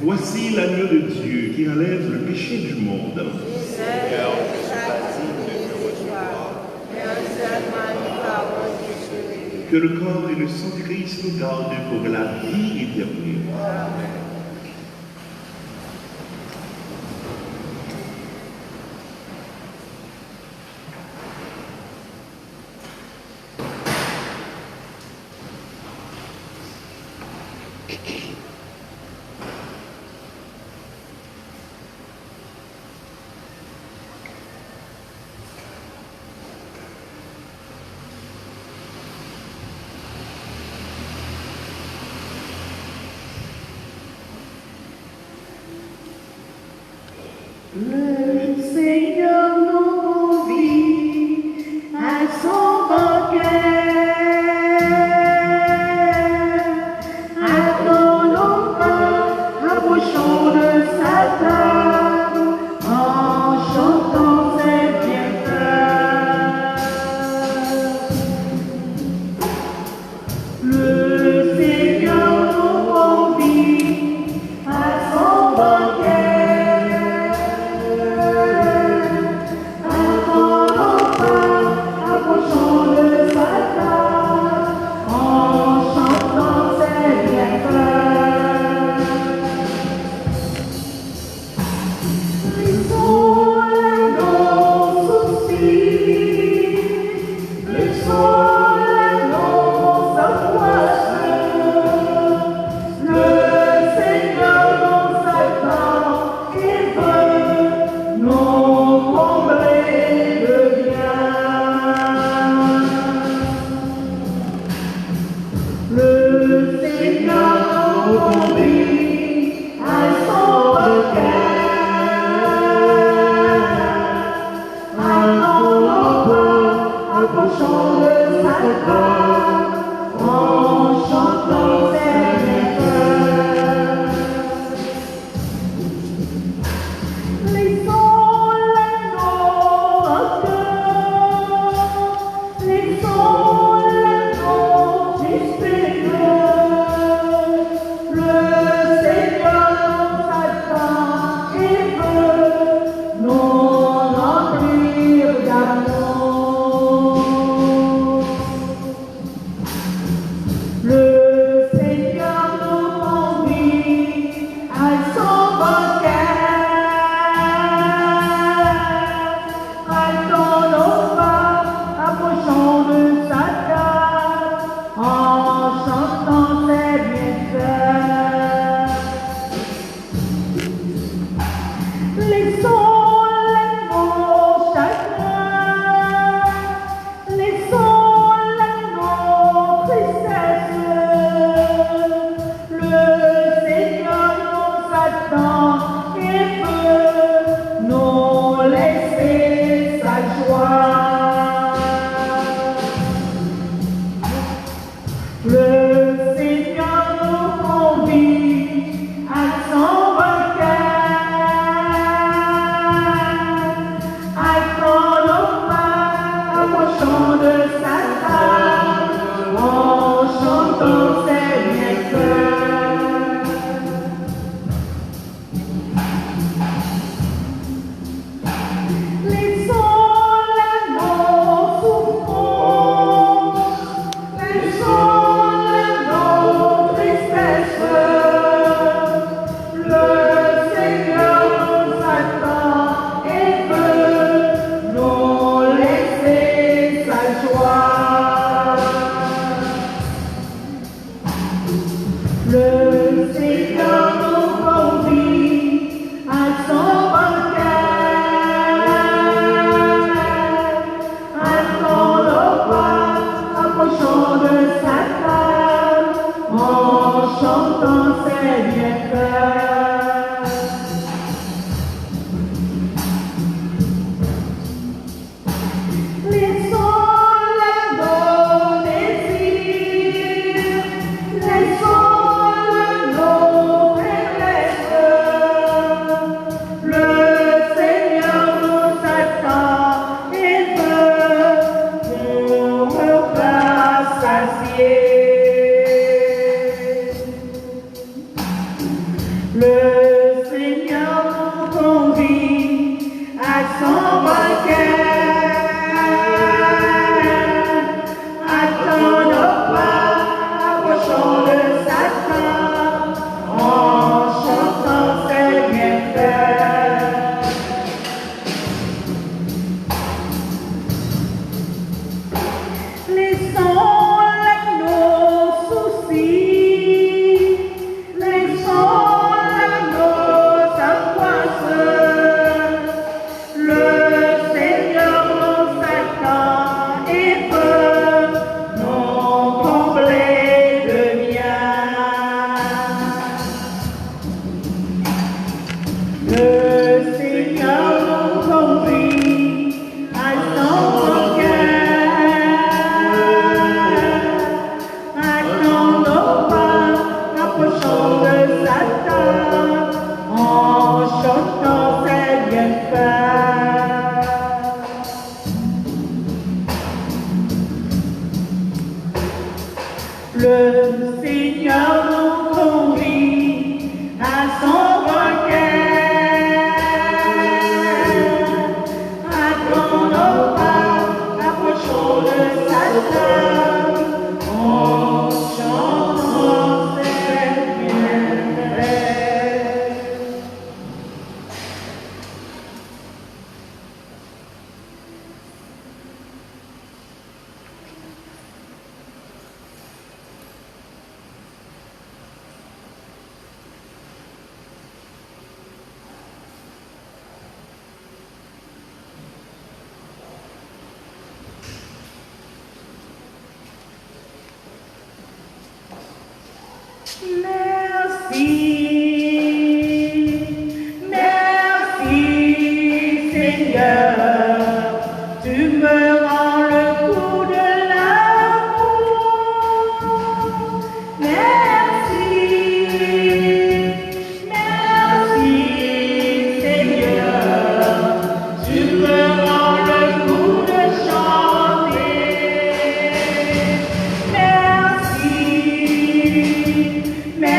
Voici l'agneau de Dieu qui enlève le péché du monde. Seigneur, je suis pas digne de te recevoir, mais un seul mot de parole que je vais. Que le corps et le sang de Christ nous gardent pour la vie éternelle. Amen. Le Seigneur nous convie à son banquet. Attendons pas, approchons de sa table en chantant ses bienfaits. Le Seigneur nous convie à son banquet. Non, non, plus d'amour. sa table en chantant ses bienfaits. Laissons-la nos souffrances, laissons-la nos tristesses. Le Seigneur nous attend et veut nous laisser sa joie. Le Seigneur nous convie à son banquet, attends le roi, approchons de sa table en chantant ses bienfaits. Laissons-la nos désirs, laissons-la nos faiblesses. Le Seigneur nous attend et veut nous rassasier. Le Seigneur nous convie à son banquet. Attends nos pas, approchons de sa table en chantant ses bienfaits. Laissons-la nos soucis, laissons-la nos angoisses. Le Seigneur nous attend et veut nous combler de bien. Le Seigneur nous convie à son banquet. Attends nos pas, approchons de sa table en chantant ses bienfaits. Le Seigneur nous convie à son banquet. Attends nos pas, approchons de sa table en chantant ses bienfaits. Merci, merci Seigneur, tu me rends le coup de l'amour. Merci, merci Seigneur, tu me rends le coup de chanter. Merci, merci.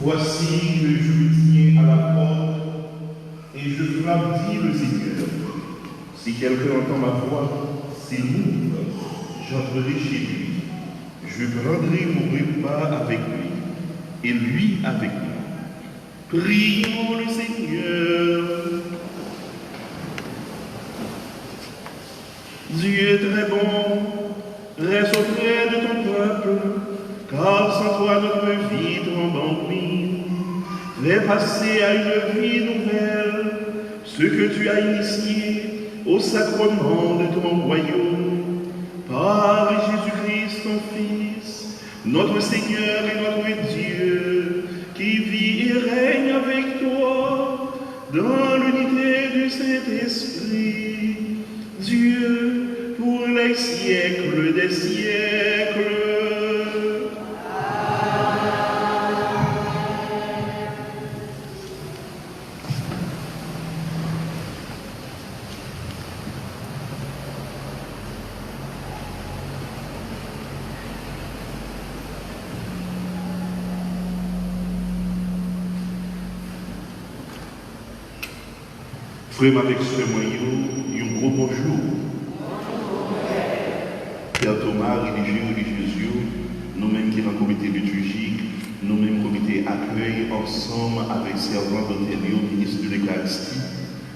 Voici que je me tiens à la porte et je frappe, dit le Seigneur. Si quelqu'un entend ma voix, s'il m'ouvre, j'entrerai chez lui. Je prendrai mon repas avec lui et lui avec moi. Prions le Seigneur. Dieu est très bon, reste auprès de ton peuple, car sans toi notre vie tombe en ruine. Fais passer à une vie nouvelle ce que tu as initié au sacrement de ton royaume. Par Jésus-Christ, ton Fils, notre Seigneur et notre Dieu, qui vit et règne avec toi dans l'unité du Saint-Esprit, Dieu, pour les siècles des siècles. Frère avec ce moyen, un gros bonjour. Père Thomas, religieusio, nous-mêmes qui sommes dans le comité liturgique, nous-mêmes comité accueil, ensemble avec servants d'Ontario, ministre de l'Eucharistie,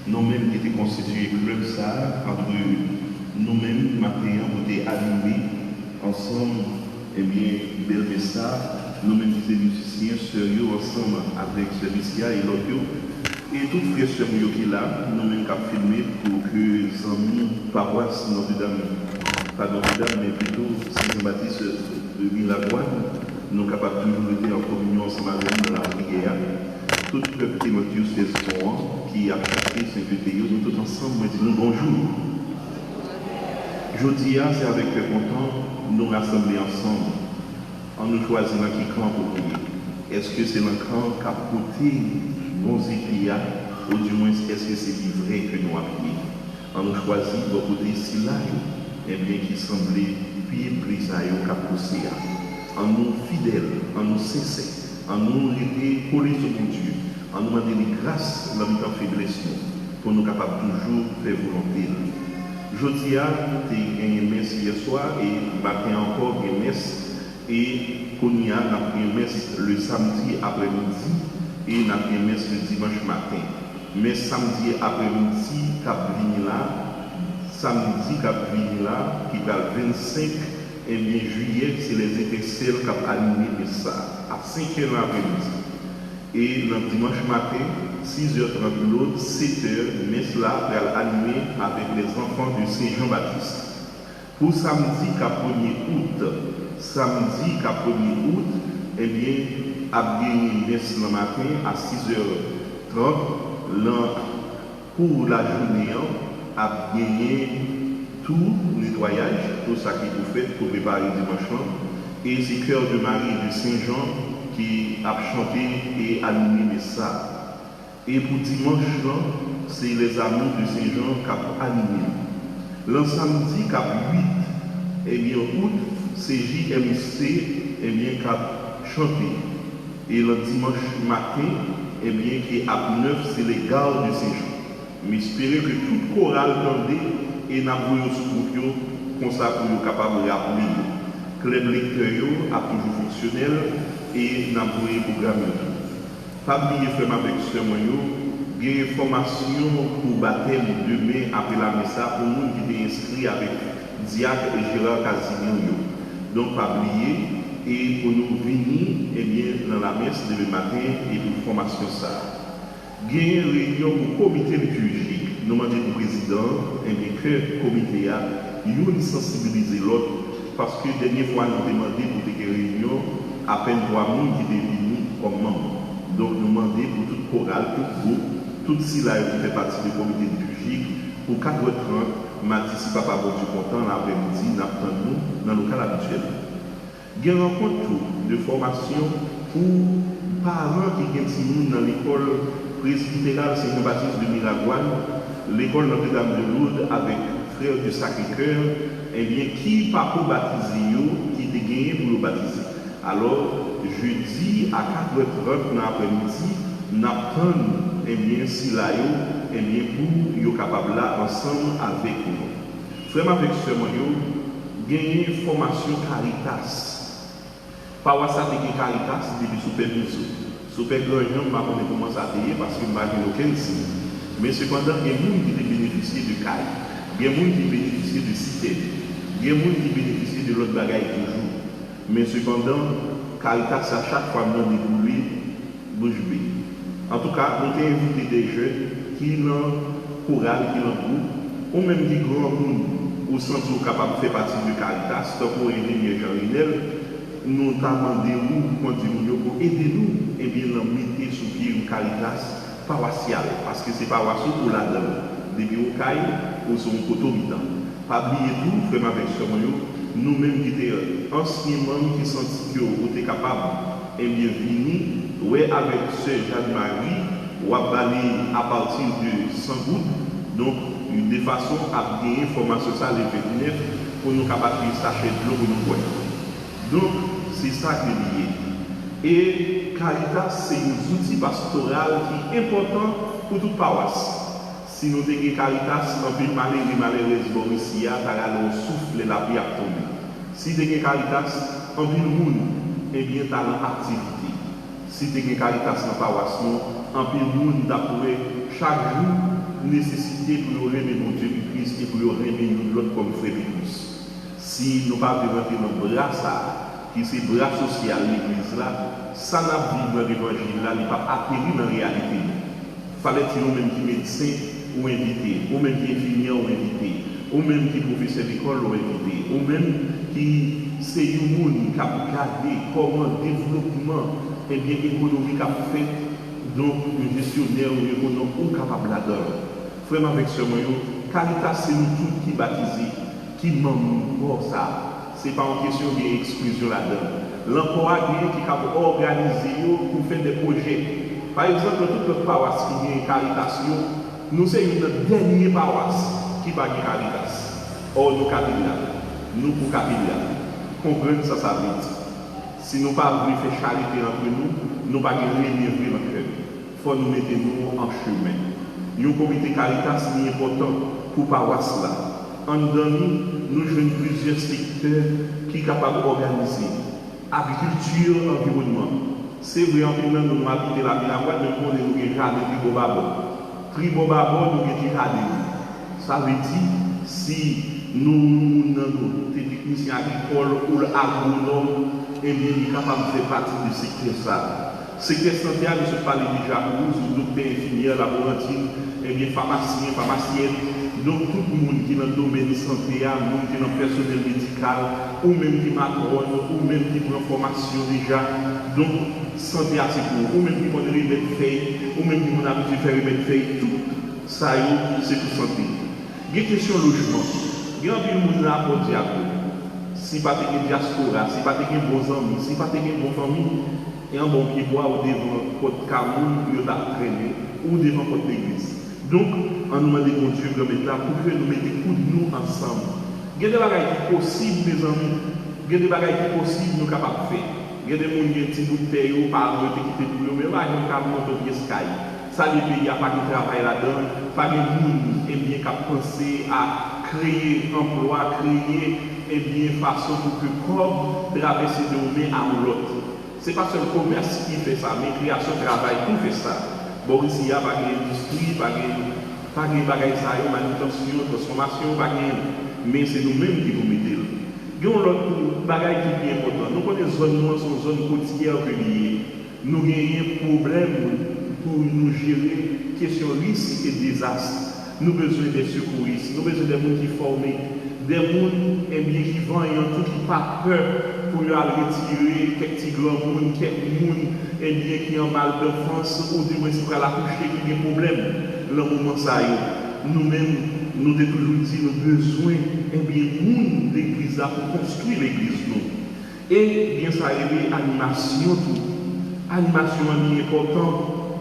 nous-mêmes qui étaient constitués club ça, entre nous-mêmes, matin, on était animés, ensemble, eh bien, bel message, nous-mêmes qui étaient musiciens, sérieux, ensemble avec celui-ci et l'autre. Et tout frère qui est là, nous-mêmes qui avons filmé pour que les amis, paroisse Notre-Dame, pas Notre-Dame, mais plutôt Saint-Jean-Baptiste de Miragoine, nous sommes capables de toujours être en communion ensemble avec nous dans la prière. Tout le peuple Timotheus Feston, qui a chanté Saint-Pétéo, nous tous ensemble, nous disons bonjour. Jeudi, c'est avec le content, nous rassembler ensemble, en nous choisissant qui camp pour prier. Est-ce que c'est le camp qui a porté bon zikria, ou du moins est-ce que c'est vrai que nous avons prié? On nous choisit de côté ici là, et bien qui semblait pire plus à eux qu'à pousser. En nous fidèles, en nous sincères, en nous été collés sur mon Dieu, en nous demander les grâces dans notre faiblesse, pour nous capables toujours faire volonté. Jeudi, tu as gagné une messe hier soir, et matin encore une messe, et qu'on y a une messe le samedi après-midi, et nous avons une messe le dimanche matin. Mais samedi après-midi, samedi qui est le 25 juillet, c'est les étincelles qui ont animé ça, à 5h l'après-midi. Et le dimanche matin, 6h30 l'autre, 7h, messe là, elle animée avec les enfants de Saint-Jean-Baptiste. Pour samedi 1er août, eh bien, a gagné une messe le matin à 6h30. Pour la journée, a gagné tout nettoyage, tout ça qu'il faut faire pour préparer dimanche. Et c'est Cœur de Marie de Saint-Jean qui a chanté et animé ça. Et pour dimanche, c'est les amours de Saint-Jean qui ont animé. Le samedi 8, eh bien, août, c'est JMC qui a chanté. Et le dimanche matin, eh bien, qui est à 9, c'est les gardes de Saint-Jean. Mais j'espère que toute chorale tendait et n'a pas eu ce comme ça pour être capable de rappeler. Club lecteur a toujours fonctionnel et n'a pas eu programme. Pas oublier faire avec ce moyen, il y a une formation pour baptême demain après la messe pour nous qui est inscrit avec Diacre et Gérard Casimiro. Donc, pas oublier. Et pour nous venir eh bien, dans la messe de le matin et pour formation ça. Il y a une réunion pour le comité liturgique. Nous demandons au président eh bien, que le comité a sensibiliser l'autre parce que la dernière fois nous demandons pour des réunions à peine 3 mois qui étaient venus comme membres. Donc nous demandons pour toute chorale, tout groupe, tout syllabe qui fait partie du comité liturgique pour 4h30, Mathis Papa Dieu content l'après-midi, nous attendons dans le local habituel. Il y a une rencontre de formation pour parents qui sont dans l'école presbytérale Saint-Jean-Baptiste de Miragoine, l'école Notre-Dame de Lourdes avec frère du Sacré-Cœur, eh bien, qui pas pour baptiser, qui était gagné pour le baptiser. Alors, jeudi à 4h30 dans l'après-midi, nous attendons si là, pour être capable là ensemble avec nous. Frère avec sœur, gagner formation Caritas. Pas ça de Caritas depuis super biso. Super grand gens m'a connaît comment ça payer parce que m'a aucun signe. Mais cependant, il y a des gens qui bénéficient de CAI, il y a des gens qui bénéficient de cité, il y a des gens qui bénéficient de l'autre bagaille toujours. Mais cependant, Caritas à chaque fois nous découvrir bouche bée. En tout cas, nous avons invité des jeunes qui ont courage, qui ont groupe, ou même des grands monde, ou sont capables de faire partie de Caritas, donc pour aider Jean-Rinel, nous avons demandé pour aider nous, et bien nous mettre sous pied une Caritas paroissiale, parce que c'est paroissial pour la dame. Depuis au CAI, ou son autorité. Pas oublier tout, frère avec ce nous-mêmes qui étions anciens membres qui sont capables et bien venir, ouais, avec ce Jeanne-Marie, ou à balayer à partir de 100 gouttes, donc de façon à gagner formation sociale et 29 pour nous capables de sachet de l'eau pour nous boire. Donc, c'est ça qui est lié. Et Caritas, c'est un outil pastoral qui est important pour toute paroisse. Si nous avons Caritas, on peut malheureusement ici, on souffle la vie à tomber. Si nous avons Caritas, on peut le monde, eh bien, tu as l'activité. Si tu as Caritas dans la paroisse, on peut le monde d'après chaque jour nécessité pour remettre mon Dieu Christ et pour remettre l'autre comme frère Christ. Si nous ne pas rentrer dans le bras, qui c'est le bras social de l'église là, ça n'a pas vu dans l'évangile là, il n'est pas acquérir dans la réalité. Fallait-il nous-mêmes qui médecins ou invité, ou même qui infirmier ou invité, ou même qui professeur d'école ou invité, ou même qui c'est un monde qui a regardé comment le développement et bien économique a fait, donc un gestionnaire ou économe ou capable là-dedans. Frère avec ce moyen, Caritas c'est nous tous qui baptisés, qui m'ont pour ça. Ce n'est pas une question d'exclusion là-dedans. L'emploi qui est capable d'organiser pour faire des projets. Par exemple, toute notre paroisse qui est Caritas, nous sommes une dernière paroisse qui va gagner Caritas. Or, nous capitales. Nous pour capitales. Comprendre ça, ça veut dire. Si nous ne pas faire charité entre nous, nous ne pas gagner l'énergie dans le cœur. Il faut nous mettre nous en chemin. Nous, comité Caritas, c'est important pour paroisse là. En dedans, nous jouons plusieurs secteurs qui sont capables d'organiser. Agriculture, environnement. C'est vrai, en finant, nous habitons la ville à moi, mais nous avons des jardins de Bobabo. Tribobabo, nous avons des jardins. Ça veut dire, si nous avons des techniciens agricoles ou agronome, eh bien, nous sommes capables de faire partie du secteur ça. Secteur santé, nous sommes parlé déjà, nous, docteurs, infirmières, laborantines, eh bien, pharmaciens, pharmaciennes. Donc, tout le monde qui est dans le domaine de santé, le monde qui est dans le personnel médical, ou même qui matrone, ou même qui prend formation déjà. Donc, santé à pour ou même qui prend des remettre feuilles, ou même qui prend l'habitude de faire remettre feuilles, tout ça, c'est pour santé. Il y a une question logement. Il y a un monde là pour dire si pas de diaspora, si pas de bons amis, si pas de bonne famille, et un bon pied bois ou devant votre camoun, ou devant votre église. Donc, on nous demande de Dieu comme État pour que nous mettions coup de nous ensemble. Il y a des bagages qui possibles, mes amis. Il y a des bagages qui possibles, nous capables de faire. Il y a des gens qui ont des bouteilles, par exemple, qui quittent tout le monde, mais là, ils ont monté au Sky. Ça, les pays, il n'y a pas de travail là-dedans. Pas de gens qui ont pensé à créer emploi, créer façon pour que comme traverser de l'un à l'autre. Ce n'est pas seulement le commerce qui fait ça, mais la création de travail qui fait ça. Bon, ici, il n'y a pas d'industrie, pas de manutention, transformation, mais c'est nous-mêmes qui nous mettons. Il y a un autre bagage qui est important. Nous connaissons les zones, sont zones côtières reliées. Nous avons un problème pour nous gérer question risque et désastre. Nous avons besoin des secouristes, nous avons besoin des gens qui sont formés, des gens qui vont et tout qui n'ont pas peur pour nous retirer quelques grands gens, quelques gens qui ont mal d'enfance ou du moins qui ont accoucher, qui ont des problèmes. Le moment ça nous-mêmes, nous avons toujours dit nous avons besoin de l'église pour construire l'église. Et bien ça arrive animation tout. Animation est important.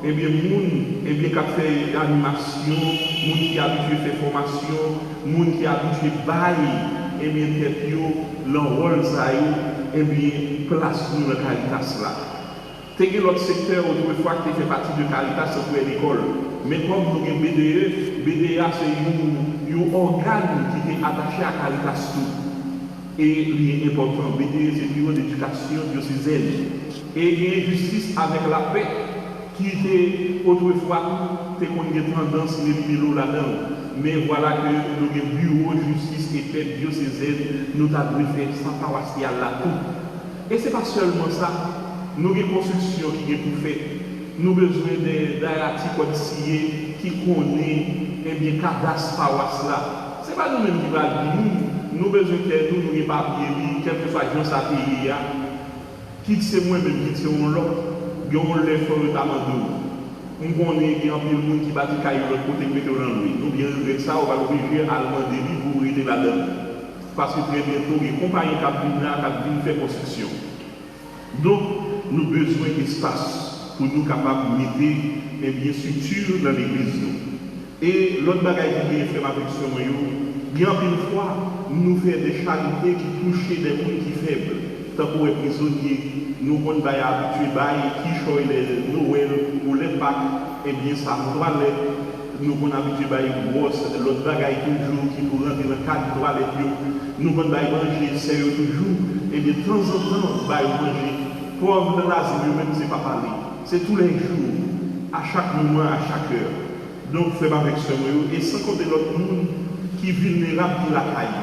Eh bien, les gens qui ont fait animation, les gens qui ont habitué à faire formation, les gens qui ont habitué à bailler, eh bien, leur rôle, eh bien, place nous dans Caritas là. Tu as l'autre secteur autrefois qui fait partie de Caritas, c'est l'école. Mais comme nous avons BDA, c'est un organe qui est attaché à Caritas tout. Et il est important, BDA, c'est le bureau d'éducation diocésaine. Et il y a une justice avec la paix qui était autrefois, tu as une tendance de là-dedans. Mais voilà que nous avons un bureau de justice et paix diocésaine, nous avons fait sans paroissial là tout. Et ce n'est pas seulement ça. Nous avons une construction qui est pour faire. Nous avons besoin d'articles codiciés qui connaissent eh bien cadastre paroisse là. Ce n'est pas nous-mêmes qui va dire. Nous avons besoin que nous n'ayons pas papier, quel que soit le sa pays, qui c'est moi-même, qui c'est l'autre, qui on le fait notamment d'eau. Nous connaissons qu'il y a un peu de monde qui va dire qu'il y a l'autre côté qui met dans lui. Nous bien avec ça, on va l'obliger à demander lui pour rester là-dedans. Parce que très bientôt, il y a une compagnie qui vient faire construction. Donc, nous avons besoin d'espace pour nous capables de mettre bien structure dans l'église. Et l'autre bagaille qui est fait avec ce moyen, bien une fois, nous faisons des charités qui touchent des gens qui sont faibles. Tant pour les prisonniers, nous avons habitué à qui choisit les Noël ou les Pâques, et bien ça, nous avons habitué à l'autre bagaille toujours qui pour rentrer dans le cadre de toilette, nous avons manger sérieux toujours, et de temps en temps, manger. Pauvre dans l'asile, même c'est pas parler. C'est tous les jours, à chaque moment, à chaque heure. Donc, c'est avec ce moyen, et sans compter l'autre monde qui est vulnérable qui la caille.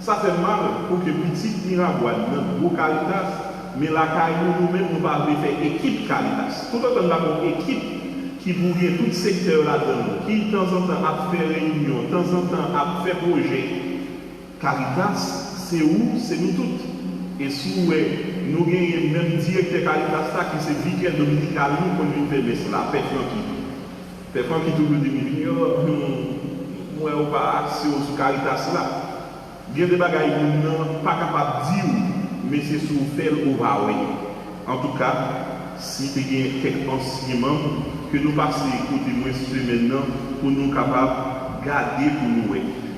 Ça fait mal pour que petit Mirabois, notre beau Caritas, mais la caille, nous-mêmes, nous pas faire équipe Caritas. Tout le temps, nous avons une équipe qui pourrait tout secteur là-dedans, qui de temps en temps a fait réunion, de temps en temps a fait projet. Caritas, c'est où? C'est nous toutes. Et si nous avons même directeur Caritas qui c'est vicaire dominical, nous pour faire cela, Père Francky. Père Francky toujours dit, moi, on pas accès au Caritas là. Il y a des bagages qui ne sont pas capables de dire, mais c'est sur faire ou va. En tout cas, si tu as quelques enseignements que nous passons écouter moi maintenant pour nous capables de garder pour nous.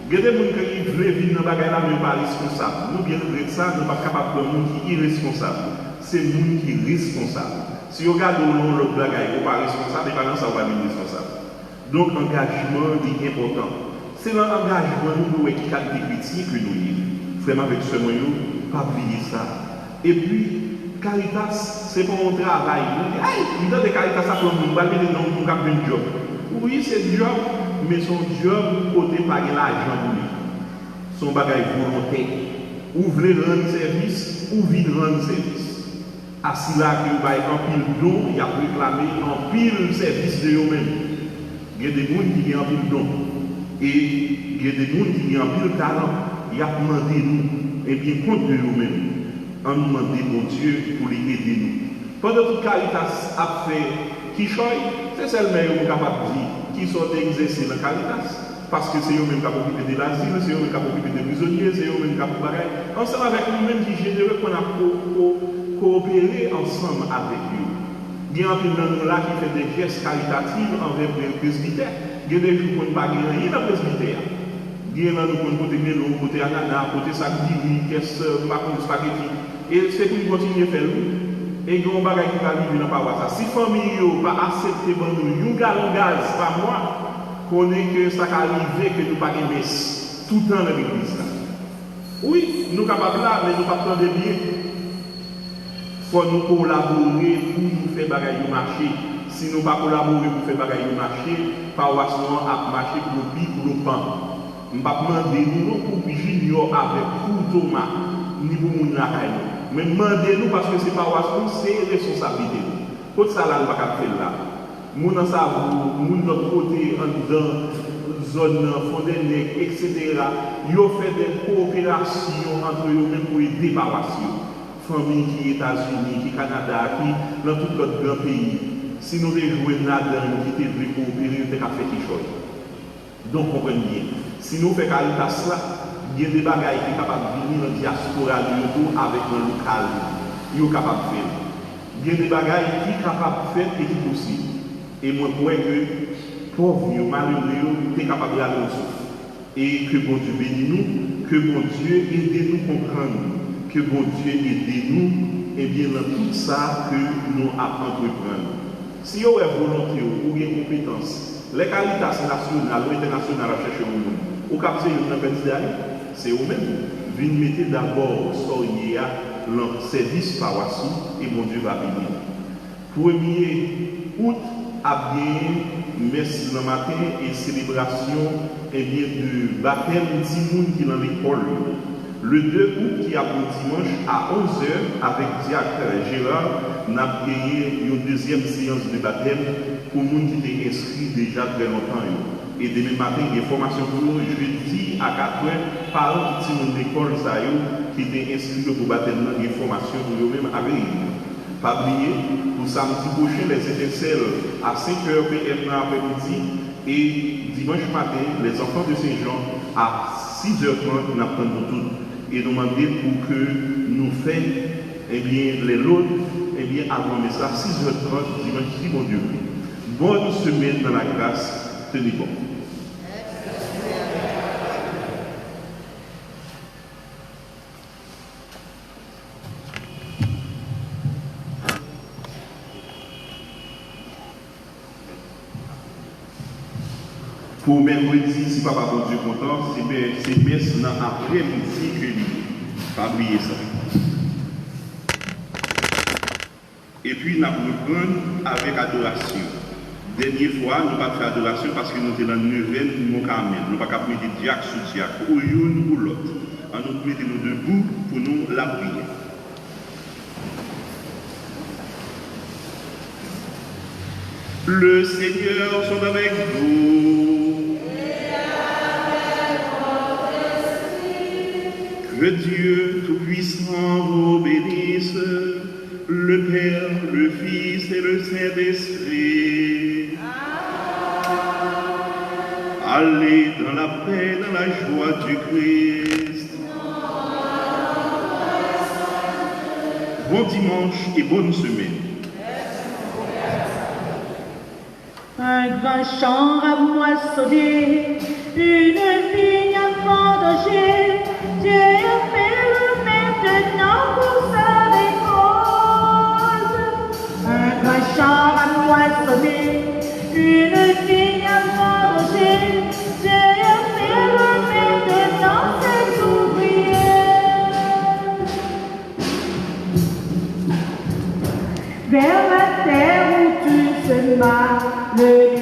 Il y a des gens qui veulent vivre dans le bagage là, mais pas responsables. Nous, bien de ça, nous ne sommes pas capables de faire des gens qui sont irresponsables. C'est les gens qui sont responsables. Si vous regardez l'autre bagage, vous n'êtes pas responsable, et pas ça, vous n'êtes pas responsable. Donc, l'engagement est important. C'est l'engagement nous qui qualité critique que nous avons. Vraiment, avec ce moyen, pas oublier ça. Et puis, Caritas, c'est pour mon travail. Il y a des Caritas, ça pour nous, va mettre des noms pour un job. Oui, c'est un job, mais son job, côté par l'argent pour lui. Son bagage volonté. Ou voulez rendre service, ou vide rendre service. Assis là, que vous avez en pile don, il a réclamé en pile service de eux-mêmes. Il y a des gens qui ont en pile don. Et il y a des gens qui ont un peu de talent, ils ont demandé nous, et bien compte de nous-mêmes, en nous demandant mon Dieu pour les aider nous. Pendant que Caritas a fait qui choisit, c'est seulement eux qui sont capables de dire qui sont exercés dans Caritas, parce que c'est eux-mêmes qui ont occupé de l'asile, c'est eux-mêmes qui ont occupé des prisonniers, c'est eux-mêmes qui ont occupé de ensemble avec nous-mêmes qui généreux qu'on a coopéré ensemble avec eux. Il y a un peu de nous là qui fait des gestes caritatifs envers le presbytère. Il y a des jours où on ne peut pas gagner dans le presbytère. Il y a des jours où on peut melon, côté ananas, côté sac-diri, caisse, spaghetti. Et c'est pour continuer à faire le. Et il y a un bagage qui va arriver dans la paroisse. Si la famille n'a pas accepté un gallon de gaz par mois, qu'on est que ça arrive que nous ne pas de messe tout le temps dans l'église. Oui, nous sommes capables là, mais nous ne sommes pas de bien. Il faut nous collaborer pour nous faire bagaille au marché. Si nous ne pas collaborer pour faire bagaille au marché, paroisse a marché pour le pic, pour le pain. Nous ne pouvons pas demander nous pour junior avec pour Thomas, ni pour mon lacaille. Mais demandez-nous parce que c'est paroisse, c'est responsabilité. Pour ça, là, nous ne pouvons pas faire là. Nous, dans sa nous, notre côté, dans zone Fontenay, etc., ils ont fait des coopérations entre eux-mêmes pour aider paroisse. Famille qui est États-Unis, qui est Canada, qui dans tout notre grand pays. Si nous devons jouer là-dedans, qui était de coopérer, nous devons faire quelque chose. Donc, comprenez bien. Si nous faisons Caritas là, il y a des bagages qui sont capables de venir dans la diaspora avec le local. Ils sont capables de faire. Il y a des bagages qui sont capables de faire et qui sont possibles. Et moi, je crois que pauvres, malheureux, sont capables d'aller au souffle. Et que bon Dieu bénisse nous, que bon Dieu aide nous à comprendre. que bon Dieu aide nous, et bien dans tout ça que nous entreprenons. Si vous avez volonté ou une compétence, les qualités nationales ou internationales à chercher au monde, au cap c'est une appel c'est vous-même. Vous mettez d'abord le service par Wassou et mon Dieu va venir. 1er août a bien messe le matin et célébration et bien de baptême de monde qui est dans l'école. Le 2 août qui a pour dimanche à 11h avec directeur Gérard, nous avons gagné une deuxième séance de baptême pour les gens qui étaient inscrits déjà très longtemps. Et demain matin, il y a des formations pour nous, jeudi à 4h, par les gens de l'école qui étaient inscrits pour baptême, des formations pour eux-mêmes à venir. Pas oublier, pour samedi prochain, les étincelles à 5h PM après-midi et dimanche matin, les enfants de Saint-Jean à 6h30, nous apprenons tout. Et nous demander pour que nous fassions les lots avant ça, 6h30, dimanche, si bon Dieu. Bonne semaine dans la grâce, tenez bon. Pour mercredi, si papa bon Dieu content, c'est messe dans après-midi que lui. Pas oublier ça. Et puis, nous reprenons avec adoration. Dernière fois, nous n'avons pas fait adoration parce que nous étions dans le 9e Mont Carmel. Nous n'avons pas mettre diacre sous diacre, ou l'une ou l'autre. Nous mettons nous debout pour nous la prière. Le Seigneur soit avec vous. Que Dieu Tout-Puissant vous bénisse, le Père, le Fils et le Saint-Esprit. Allez dans la paix, dans la joie du Christ. Bon dimanche et bonne semaine. Un grand champ à moissonner, une vigne à vendanger. Dieu a fait le maintenant pour sa récolte. Un grand champ à moissonner, une vigne à vendanger. Dieu a fait le maintenant ses ouvriers. Vers la terre où tu semas, le